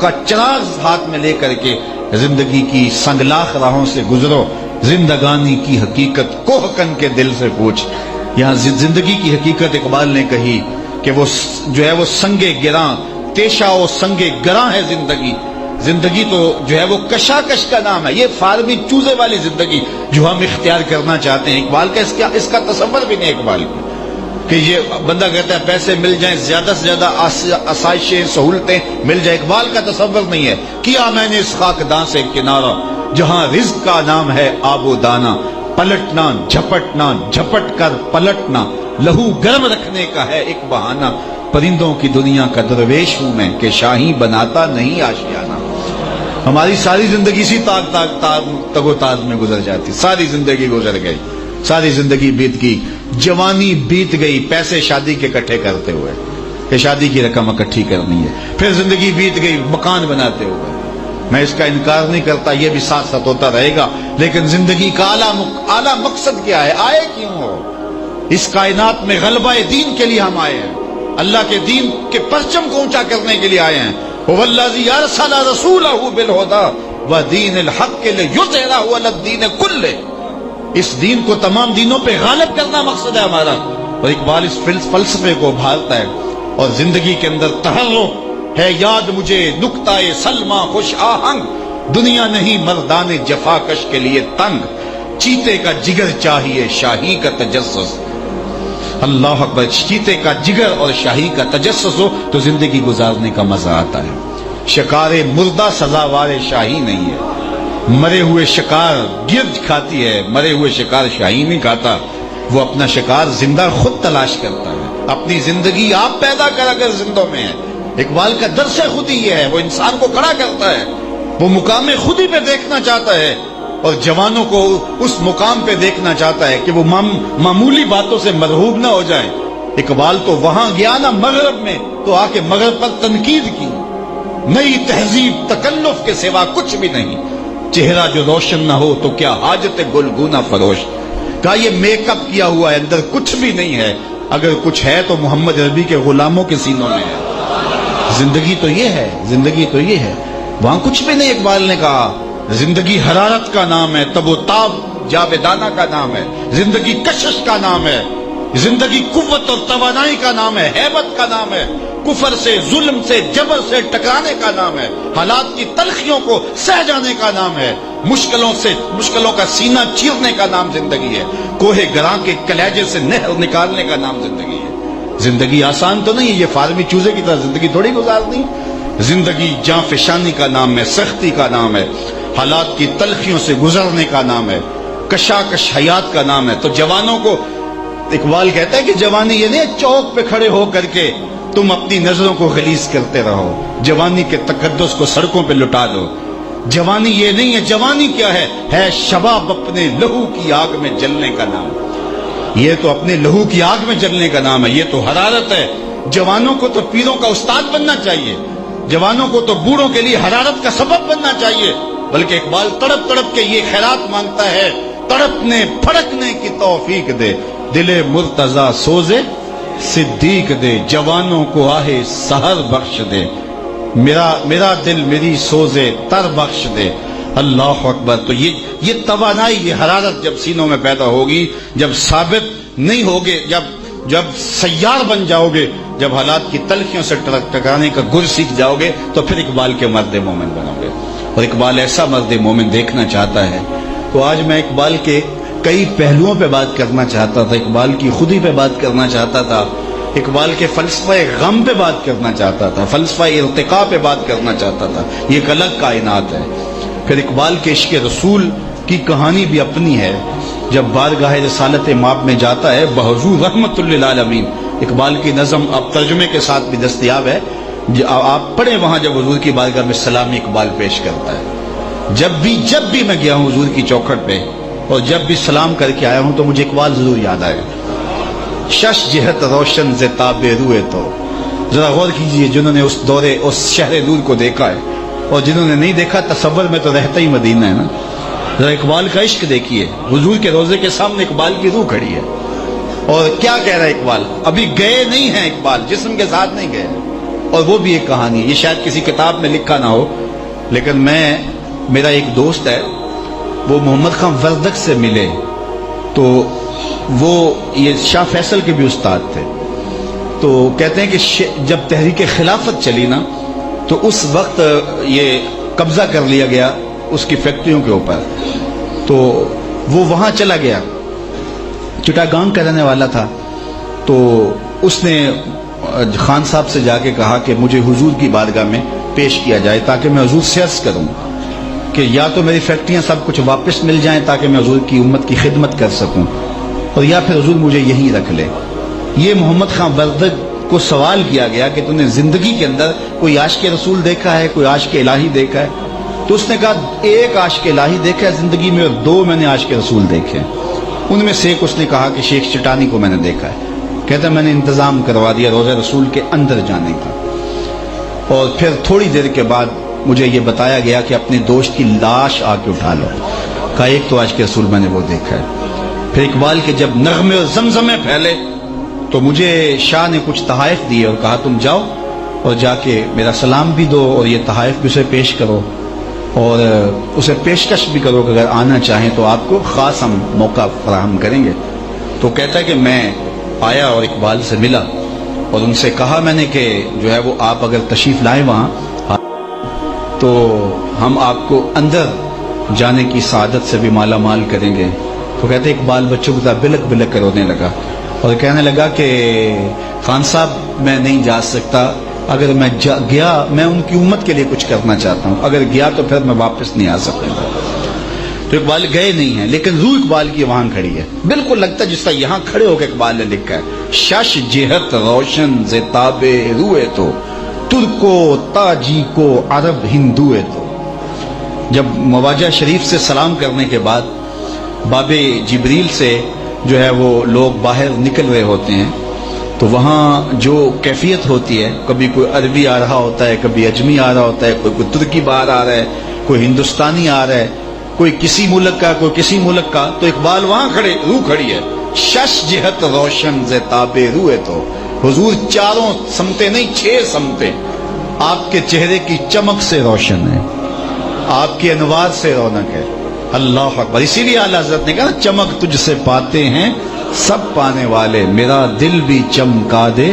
کا چراغ ہاتھ میں لے کر کے زندگی کی سنگلاخ راہوں سے گزرو. زندگانی کی حقیقت کوہکن کے دل سے پوچھ. یہاں زندگی کی حقیقت اقبال نے کہی کہ وہ جو ہے وہ سنگے گراں تیشا و سنگے گراں ہے زندگی. زندگی تو جو ہے وہ کشاکش کا نام ہے. یہ فارمی چوزے والی زندگی جو ہم اختیار کرنا چاہتے ہیں. اقبال کا اس کا تصور بھی نہیں اقبال کو کہ یہ بندہ کہتا ہے پیسے مل جائیں, زیادہ سے زیادہ آسائشیں سہولتیں مل جائیں. اقبال کا تصور نہیں ہے. کیا میں نے اس خاکداں سے کنارہ جہاں رزق کا نام ہے آب و دانا, پلٹنا جھپٹنا جھپٹ کر پلٹنا لہو گرم رکھنے کا ہے ایک بہانہ. پرندوں کی دنیا کا درویش ہوں میں کہ شاہی بناتا نہیں آشیانہ. ہماری ساری زندگی سی تگ و تاز میں گزر جاتی. ساری زندگی گزر گئی, ساری زندگی بیت گئی. جوانی بیت گئی پیسے شادی کے اکٹھے کرتے ہوئے کہ شادی کی رقم اکٹھی کرنی ہے. پھر زندگی بیت گئی مکان بناتے ہوئے. میں اس کا انکار نہیں کرتا, یہ بھی ساتھ ساتھ ہوتا رہے گا. لیکن زندگی کا اعلیٰ مقصد کیا ہے؟ آئے کیوں ہو؟ اس کائنات میں غلبہ دین کے لیے ہم آئے ہیں. اللہ کے دین کے پرچم کو اونچا کرنے کے لیے آئے ہیں. وَوَالَّذِي أَرْسَلَ رَسُولَهُ بِالْهُدَى وَدِينِ الْحَقِّ لِيُظْهِرَهُ عَلَى الدِّينِ كُلِّهِ. اس دین کو تمام دینوں پہ غالب کرنا مقصد ہے ہمارا. اور اقبال اس فلسفے کو ابھارتا ہے اور زندگی کے اندر تحرک ہے. یاد مجھے نکتہ سلمہ خوش آہنگ, دنیا نہیں مردان جفاکش کے لیے تنگ. چیتے کا جگر چاہیے شاہی کا تجسس. اللہ اکبر. چیتے کا جگر اور شاہی کا تجسس ہو تو زندگی گزارنے کا مزہ آتا ہے. شکار مردہ سزاوار شاہی نہیں ہے. مرے ہوئے شکار گرد کھاتی ہے, مرے ہوئے شکار شاہی نہیں کھاتا. وہ اپنا شکار زندہ خود تلاش کرتا ہے. اپنی زندگی آپ پیدا کر اگر زندوں میں ہے. اقبال کا درس خود ہی یہ ہے. وہ انسان کو کھڑا کرتا ہے, وہ مقام خود ہی پہ دیکھنا چاہتا ہے اور جوانوں کو اس مقام پہ دیکھنا چاہتا ہے کہ وہ معمولی باتوں سے مرعوب نہ ہو جائیں. اقبال تو وہاں گیا نا مغرب میں, تو آ کے مغرب پر تنقید کی. نئی تہذیب تکلف کے سوا کچھ بھی نہیں. چہرہ جو روشن نہ ہو تو کیا حاجت گلگونہ فروش. کہا یہ میک اپ کیا ہوا ہے, اندر کچھ بھی نہیں ہے. اگر کچھ ہے تو محمد عربی کے غلاموں کے سینوں میں ہے. زندگی تو یہ ہے, زندگی تو یہ ہے. وہاں کچھ بھی نہیں. اقبال نے کہا زندگی حرارت کا نام ہے, تب و تاب جاویدانہ کا نام ہے. زندگی کشش کا نام ہے. زندگی قوت اور توانائی کا نام ہے, ہیبت کا نام ہے. کفر سے, ظلم سے, جبر سے ٹکرانے کا نام ہے. حالات کی تلخیوں کو سہ جانے کا نام ہے. مشکلوں کا سینہ چیرنے کا نام زندگی ہے. کوہ گراں کے کلیجے سے نہر نکالنے کا نام زندگی ہے. زندگی آسان تو نہیں ہے. یہ فارمی چوزے کی طرح زندگی تھوڑی گزارنی. زندگی جاں فشانی کا نام ہے, سختی کا نام ہے, حالات کی تلخیوں سے گزرنے کا نام ہے, کشاکش حیات کا نام ہے. تو جوانوں کو اقبال کہتا ہے کہ جوانی یہ نہیں چوک پہ کھڑے ہو کر کے تم اپنی نظروں کو غلیظ کرتے رہو. جوانی کے تقدس کو سڑکوں پہ لٹا دو. جوانی یہ نہیں ہے. جوانی کیا ہے شباب اپنے لہو کی آگ میں جلنے کا نام. یہ تو اپنے لہو کی آگ میں جلنے کا نام ہے. یہ تو حرارت ہے. جوانوں کو تو پیروں کا استاد بننا چاہیے. جوانوں کو تو بوڑھوں کے لیے حرارت کا سبب بننا چاہیے. بلکہ اقبال تڑپ تڑپ کے یہ خیرات مانگتا ہے, تڑپنے پھڑکنے کی توفیق دے, دل مرتضی سوزے صدیق دے, جوانوں کو آہے سحر بخش دے, میرا دل میری سوزے تر بخش دے. اللہ اکبر. تو یہ توانائی, یہ حرارت جب سینوں میں پیدا ہوگی, جب ثابت نہیں ہوگے, جب سیار بن جاؤ گے, جب حالات کی تلخیوں سے ٹکرانے کا گر سیکھ جاؤ گے, تو پھر اقبال کے مرد مومن بنو گے. اور اقبال ایسا مرد مومن دیکھنا چاہتا ہے. تو آج میں اقبال کے کئی پہلوؤں پہ بات کرنا چاہتا تھا. اقبال کی خودی پہ بات کرنا چاہتا تھا. اقبال کے فلسفہ غم پہ بات کرنا چاہتا تھا. فلسفہ ارتقاء پہ بات کرنا چاہتا تھا. یہ ایک الگ کائنات ہے. پھر اقبال کے عشق رسول کی کہانی بھی اپنی ہے. جب بارگاہ رسالت مآب میں جاتا ہے بحضور رحمت للعالمین, اقبال کی نظم اب ترجمے کے ساتھ بھی دستیاب ہے, آپ پڑھیں وہاں. جب حضور کی بارگاہ میں سلامی اقبال پیش کرتا ہے, جب بھی میں گیا ہوں حضور کی چوکھٹ پہ اور جب بھی سلام کر کے آیا ہوں تو مجھے اقبال ضرور یاد آئے. شش جہت روشن ز تاب روئے. تو ذرا غور کیجئے, جنہوں نے اس شہر نور کو دیکھا ہے اور جنہوں نے نہیں دیکھا, تصور میں تو رہتا ہی مدینہ ہے نا. ذرا اقبال کا عشق دیکھیے. حضور کے روضے کے سامنے اقبال کی روح کھڑی ہے اور کیا کہہ رہا ہے اقبال. ابھی گئے نہیں ہیں اقبال, جسم کے ساتھ نہیں گئے, اور وہ بھی ایک کہانی، یہ شاید کسی کتاب میں لکھا نہ ہو، لیکن میرا ایک دوست ہے، وہ محمد خان وردک سے ملے، تو وہ یہ شاہ فیصل کے بھی استاد تھے، تو کہتے ہیں کہ جب تحریک خلافت چلی نا تو اس وقت یہ قبضہ کر لیا گیا اس کی فیکٹریوں کے اوپر، تو وہ وہاں چلا گیا، چٹاگانگ کا رہنے والا تھا، تو اس نے خان صاحب سے جا کے کہا کہ مجھے حضور کی بارگاہ میں پیش کیا جائے تاکہ میں حضور سے عرض کروں کہ یا تو میری فیکٹریاں سب کچھ واپس مل جائیں تاکہ میں حضور کی امت کی خدمت کر سکوں، اور یا پھر حضور مجھے یہیں رکھ لے۔ یہ محمد خان وردک کو سوال کیا گیا کہ تم نے زندگی کے اندر کوئی عاشق رسول دیکھا ہے، کوئی عاشق الہی دیکھا ہے؟ تو اس نے کہا ایک عاشق الہی دیکھا ہے زندگی میں، اور 2 میں نے عاشق رسول دیکھے، ان میں سے ایک اس نے کہا کہ شیخ چٹانی کو میں نے دیکھا ہے، کہتا ہے میں نے انتظام کروا دیا روضہ رسول کے اندر جانے کا، اور پھر تھوڑی دیر کے بعد مجھے یہ بتایا گیا کہ اپنے دوست کی لاش آ کے اٹھا لو، کہا ایک تو عاشق رسول میں نے وہ دیکھا ہے۔ پھر اقبال کے جب نغمے اور زمزمے پھیلے تو مجھے شاہ نے کچھ تحائف دیے اور کہا تم جاؤ اور جا کے میرا سلام بھی دو اور یہ تحائف بھی اسے پیش کرو، اور اسے پیشکش بھی کرو کہ اگر آنا چاہیں تو آپ کو خاص ہم موقع فراہم کریں گے۔ تو کہتا ہے کہ میں آیا اور اقبال سے ملا اور ان سے کہا میں نے کہ جو ہے وہ آپ اگر تشریف لائیں وہاں تو ہم آپ کو اندر جانے کی سعادت سے بھی مالا مال کریں گے۔ تو کہتے اقبال بچوں کی طرح بلک بلک کر رونے لگا اور کہنے لگا کہ خان صاحب میں نہیں جا سکتا، اگر میں گیا میں ان کی امت کے لیے کچھ کرنا چاہتا ہوں، اگر گیا تو پھر میں واپس نہیں آ سکوں گا۔ تو اقبال گئے نہیں ہیں، لیکن روح اقبال کی وہاں کھڑی ہے، بالکل لگتا ہے جس طرح یہاں کھڑے ہو کے اقبال نے لکھا ہے، شش جہت روشن زتاب روئے تو ترکو تاجی کو عرب ہندوئے تو۔ جب مواجہ شریف سے سلام کرنے کے بعد باب جبریل سے جو ہے وہ لوگ باہر نکل رہے ہوتے ہیں تو وہاں جو کیفیت ہوتی ہے، کبھی کوئی عربی آ رہا ہوتا ہے، کبھی اجمی آ رہا ہوتا ہے، کوئی ترکی باہر آ رہا ہے، کوئی ہندوستانی آ رہا ہے، کوئی کسی ملک کا کوئی کسی ملک کا، تو اقبال وہاں کھڑے، روح کھڑی ہے، شش جہت روشن زتاب روئے تو، حضور چاروں سمتے نہیں 6 سمتے آپ کے چہرے کی چمک سے روشن ہے، آپ کے انوار سے رونق ہے۔ اللہ اکبر، اسی لیے اعلیٰ حضرت نے کہا نا چمک تجھ سے پاتے ہیں سب پانے والے، میرا دل بھی چمکا دے۔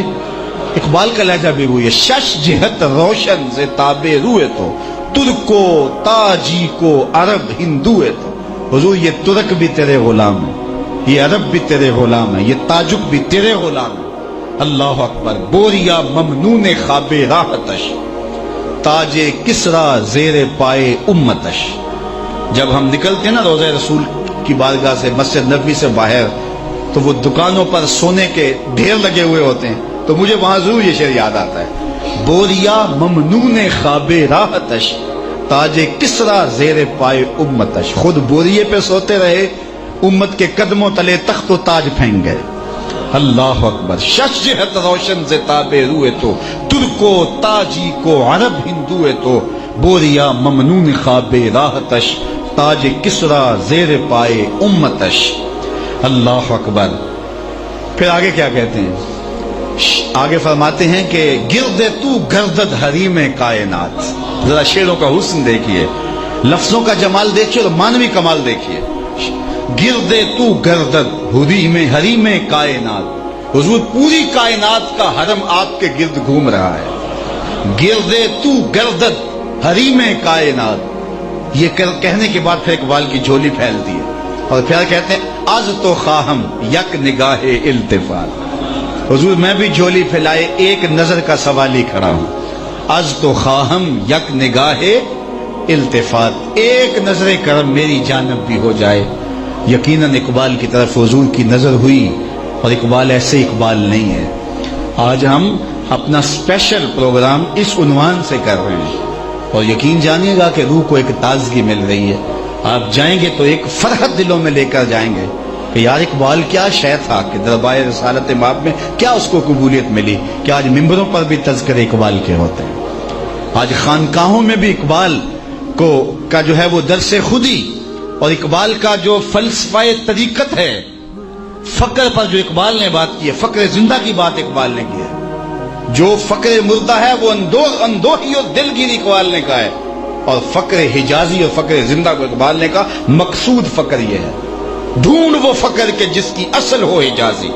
اقبال کا لہجہ بھی وہی ہے، شش جہت روشن زتاب روئے تو ترکو تاجی کو عرب ہندوئے تو۔ حضور یہ ترک بھی تیرے غلام ہے، یہ عرب بھی تیرے غلام ہے، یہ تاجک بھی تیرے غلام ہے۔ اللہ اکبر، بوریا ممنون خواب راحتش تاج کسرا زیر پائے امتش۔ جب ہم نکلتے ہیں نا روضہ رسول کی بارگاہ سے مسجد نبوی سے باہر تو وہ دکانوں پر سونے کے ڈھیر لگے ہوئے ہوتے ہیں، تو مجھے وہاں ضرور یہ شعر یاد آتا ہے، بوریا ممنون خواب راحتش تاج کسرا زیر پائے امتش۔ خود بوریے پہ سوتے رہے، امت کے قدموں تلے تخت و تاج پھینک گئے۔ اللہ اکبر، شش جہت روشن زتاب روئے تو ترکو تاجی کو عرب ہندوئے تو، بوریا ممنون خواب راحتش تاج کسرا زیر پائے امتش۔ اللہ اکبر۔ پھر آگے کیا کہتے ہیں؟ آگے فرماتے ہیں کہ گرد تو گردد حریم کائنات۔ ذرا شعروں کا حسن دیکھیے، لفظوں کا جمال دیکھیے اور مانوی کمال دیکھیے۔ گرد تو گردد حریم کائنات، حضور پوری کائنات کا حرم آپ کے گرد گھوم رہا ہے۔ گرد تو گردد حریم کائنات، یہ کہنے کے بعد پھر اقبال کی جھولی پھیلتی ہے اور پھر کہتے ہیں از تو خواہم یک نگاہ التفات۔ حضور میں بھی جھولی پھیلائے ایک نظر کا سوالی کھڑا ہوں، از تو خواہم یک نگاہ التفات، ایک نظر کرم میری جانب بھی ہو جائے۔ یقیناً اقبال کی طرف حضور کی نظر ہوئی، اور اقبال ایسے اقبال نہیں ہے۔ آج ہم اپنا اسپیشل پروگرام اس عنوان سے کر رہے ہیں، اور یقین جانیے گا کہ روح کو ایک تازگی مل رہی ہے۔ آپ جائیں گے تو ایک فرحت دلوں میں لے کر جائیں گے کہ یار اقبال کیا شے تھا کہ دربار رسالت مآب میں کیا اس کو قبولیت ملی کہ آج ممبروں پر بھی تذکرے اقبال کے ہوتے ہیں، آج خانقاہوں میں بھی اقبال کا جو ہے وہ درس خودی اور اقبال کا جو فلسفہ طریقت ہے، فقر پر جو اقبال نے بات کی ہے، فقر زندہ کی بات اقبال نے کی ہے۔ جو فقر مردہ ہے وہ اندوہی اور دلگیری اقبال نے کہا ہے، اور فقر حجازی اور فقر زندہ کو اقبال نے کہا مقصود فقر یہ ہے، ڈھونڈ وہ فقر کے جس کی اصل ہو حجازی،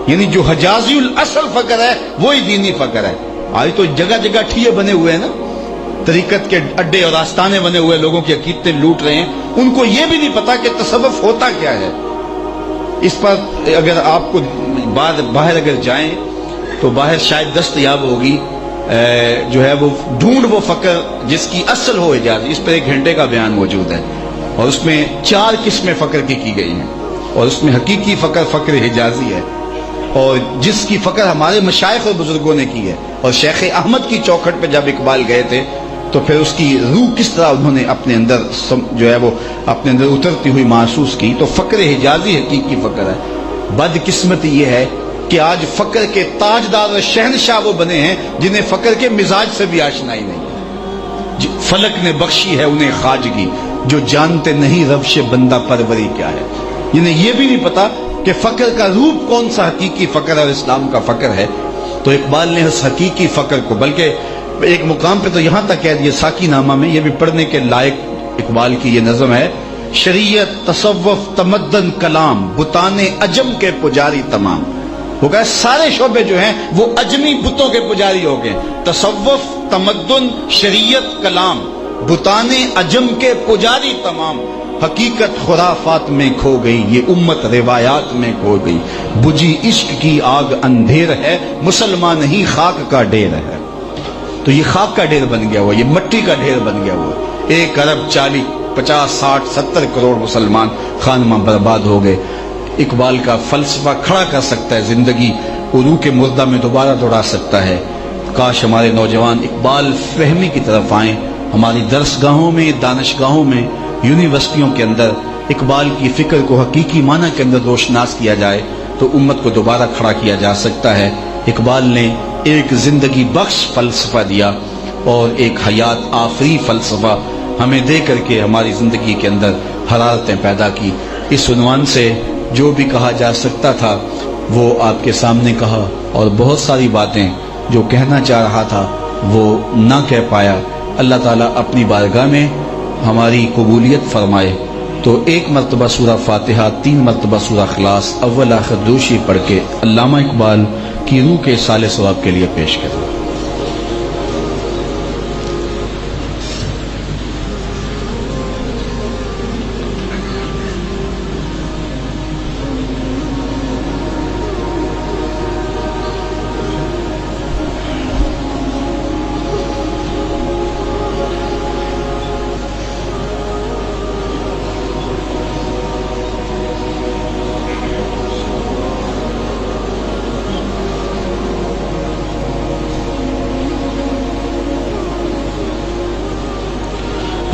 یعنی جو حجازی الاصل فقر ہے وہی دینی فقر ہے۔ آج تو جگہ جگہ ٹھیے بنے ہوئے ہیں نا، طریقت کے اڈے اور آستانے بنے ہوئے، لوگوں کی عقیدتیں لوٹ رہے ہیں، ان کو یہ بھی نہیں پتا کہ تصوف ہوتا کیا ہے۔ اس پر اگر آپ کو باہر اگر جائیں تو باہر شاید دستیاب ہوگی جو ہے وہ ڈھونڈ وہ فقر جس کی اصل ہو حجازی، اس پر 1 گھنٹے کا بیان موجود ہے، اور اس میں 4 قسمیں فقر کی گئی ہیں، اور اس میں حقیقی فقر فقر حجازی ہے، اور جس کی فقر ہمارے مشائخ اور بزرگوں نے کی ہے، اور شیخ احمد کی چوکھٹ پہ جب اقبال گئے تھے تو پھر اس کی روح کس طرح انہوں نے اپنے اندر جو ہے وہ اپنے اندر اترتی ہوئی محسوس کی، تو فقر حجازی حقیقی فقر ہے۔ بدقسمتی یہ ہے کہ آج فقر کے تاجدار اور شہنشاہ وہ بنے ہیں جنہیں فقر کے مزاج سے بھی آشنائی نہیں ہے۔ فلک نے بخشی ہے انہیں خواجگی، جو جانتے نہیں روش بندہ پروری کیا ہے، انہیں یہ بھی نہیں پتا کہ فقر کا روپ کون سا حقیقی فقر اور اسلام کا فقر ہے۔ تو اقبال نے اس حقیقی فقر کو، بلکہ ایک مقام پہ تو یہاں تک کہہ دیا ساکی نامہ میں، یہ بھی پڑھنے کے لائق اقبال کی یہ نظم ہے، شریعت تصوف تمدن کلام بتان عجم کے پجاری تمام، وہ کہا سارے شعبے جو ہیں وہ اجمی بتوں کے پجاری ہو گئے، تصوف تمدن شریعت کلام بتان عجم کے پجاری تمام، حقیقت خرافات میں کھو گئی یہ امت روایات میں کھو گئی، بجھی عشق کی آگ اندھیر ہے مسلمان نہیں خاک کا ڈھیر ہے۔ تو یہ خاک کا ڈھیر بن گیا ہوا، یہ مٹی کا ڈھیر بن گیا ہوا، 1 ارب 40 50 60 70 کروڑ مسلمان خانماں برباد ہو گئے۔ اقبال کا فلسفہ کھڑا کر سکتا ہے زندگی، روح کے مردہ میں دوبارہ دوڑا سکتا ہے۔ کاش ہمارے نوجوان اقبال فہمی کی طرف آئیں، ہماری درسگاہوں میں، دانشگاہوں میں، یونیورسٹیوں کے اندر اقبال کی فکر کو حقیقی معنی کے اندر روشناس کیا جائے تو امت کو دوبارہ کھڑا کیا جا سکتا ہے۔ اقبال نے ایک زندگی بخش فلسفہ دیا اور ایک حیات آفری فلسفہ ہمیں دے کر کے ہماری زندگی کے اندر حرارتیں پیدا کی۔ اس عنوان سے جو بھی کہا جا سکتا تھا وہ آپ کے سامنے کہا، اور بہت ساری باتیں جو کہنا چاہ رہا تھا وہ نہ کہہ پایا۔ اللہ تعالیٰ اپنی بارگاہ میں ہماری قبولیت فرمائے۔ تو 1 مرتبہ سورہ فاتحہ، 3 مرتبہ سورہ اخلاص، اول آخر دوشی پڑھ کے علامہ اقبال کی روح کے صالح ثواب کے لیے پیش کریں۔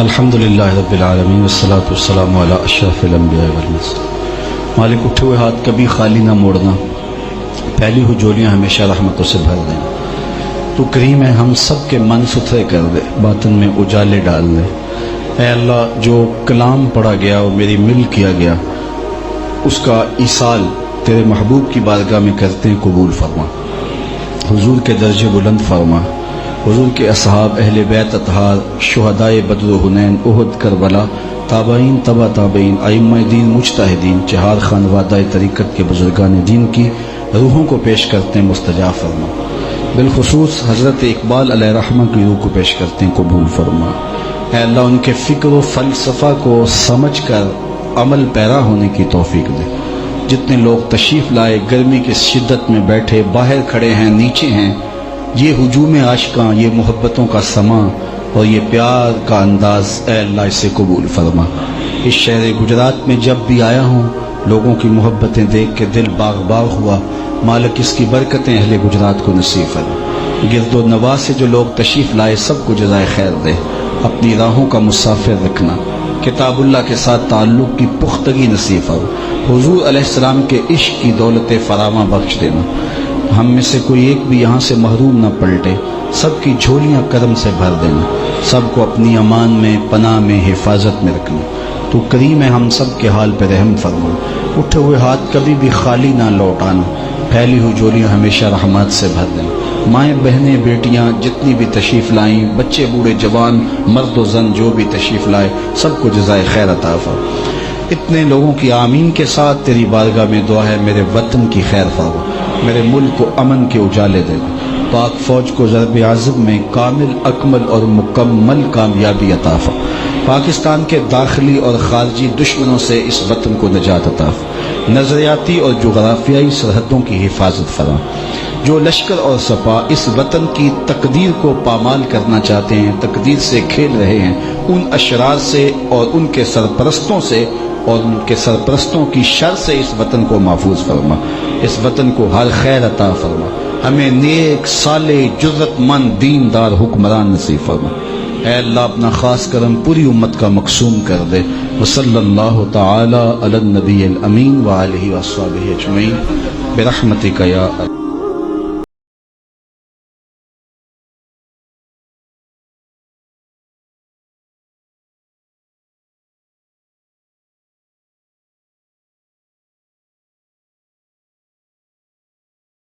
الحمدللہ رب العالمین والصلاة والسلام علی اشرف الانبیاء والمرسلین۔ مالک اٹھے ہوئے ہاتھ کبھی خالی نہ موڑنا، پھیلی ہوئی ہمیشہ رحمتوں سے بھر دینا۔ تو کریم ہے ہم سب کے من ستھرے کر دے، باطن میں اجالے ڈال دے۔ اے اللہ جو کلام پڑھا گیا اور میری مل کیا گیا اس کا ایصال تیرے محبوب کی بارگاہ میں کرتے ہیں، قبول فرما، حضور کے درجے بلند فرما، حضور کے اصحاب، اہل بیت اطہار، شہدائے بدر و حنین، احد، کربلا، تابعین، تبع تابعین، ائمہ دین، مجتہدین، چہار خانوادہ طریقت کے بزرگان دین کی روحوں کو پیش کرتے ہیں، مستجاب فرما۔ بالخصوص حضرت اقبال علیہ رحمہ کی روح کو پیش کرتے ہیں، قبول فرما۔ اے اللہ ان کے فکر و فلسفہ کو سمجھ کر عمل پیرا ہونے کی توفیق دے۔ جتنے لوگ تشریف لائے، گرمی کی شدت میں بیٹھے، باہر کھڑے ہیں، نیچے ہیں، یہ ہجوم عاشقاں، یہ محبتوں کا سماں اور یہ پیار کا انداز، اے اللہ اسے قبول فرما۔ اس شہر گجرات میں جب بھی آیا ہوں لوگوں کی محبتیں دیکھ کے دل باغ باغ ہوا، مالک اس کی برکتیں اہل گجرات کو نصیب فرما۔ گرد و نواح سے جو لوگ تشریف لائے سب کو جزائے خیر دے، اپنی راہوں کا مسافر رکھنا، کتاب اللہ کے ساتھ تعلق کی پختگی نصیب فرما، حضور علیہ السلام کے عشق کی دولت فراواں بخش دینا۔ ہم میں سے کوئی ایک بھی یہاں سے محروم نہ پلٹے، سب کی جھولیاں کرم سے بھر دینا، سب کو اپنی امان میں، پناہ میں، حفاظت میں رکھنا۔ تو کریم ہے ہم سب کے حال پہ رحم فرما، اٹھے ہوئے ہاتھ کبھی بھی خالی نہ لوٹانا، پھیلی ہوئی جھولیاں ہمیشہ رحمات سے بھر دینا۔ مائیں بہنیں بیٹیاں جتنی بھی تشریف لائیں، بچے بوڑھے جوان مرد و زن جو بھی تشریف لائے، سب کو جزائے خیر عطا فرما۔ اتنے لوگوں کی آمین کے ساتھ تیری بارگاہ میں دعا ہے، میرے وطن کی خیر فرما، میرے ملک کو امن کے اجالے دے، پاک فوج کو ضرب عظم میں کامل اکمل اور مکمل کامیابی عطا فرما، پاکستان کے داخلی اور خارجی دشمنوں سے اس وطن کو نجات عطا فرما، نظریاتی اور جغرافیائی سرحدوں کی حفاظت فرما۔ جو لشکر اور سپاہ اس وطن کی تقدیر کو پامال کرنا چاہتے ہیں، تقدیر سے کھیل رہے ہیں، ان اشرار سے اور ان کے سرپرستوں سے اور ان کے سرپرستوں کی شر سے اس وطن کو محفوظ فرما، اس وطن کو ہر خیر عطا فرما، ہمیں نیک صالح جرت مند دیندار حکمران نصیب فرما۔ اے اللہ اپنا خاص کرم پوری امت کا مقسوم کر دے۔ وصلی اللہ تعالی علی النبی الامین وآلہ وصحبہ اجمعین برحمتک یا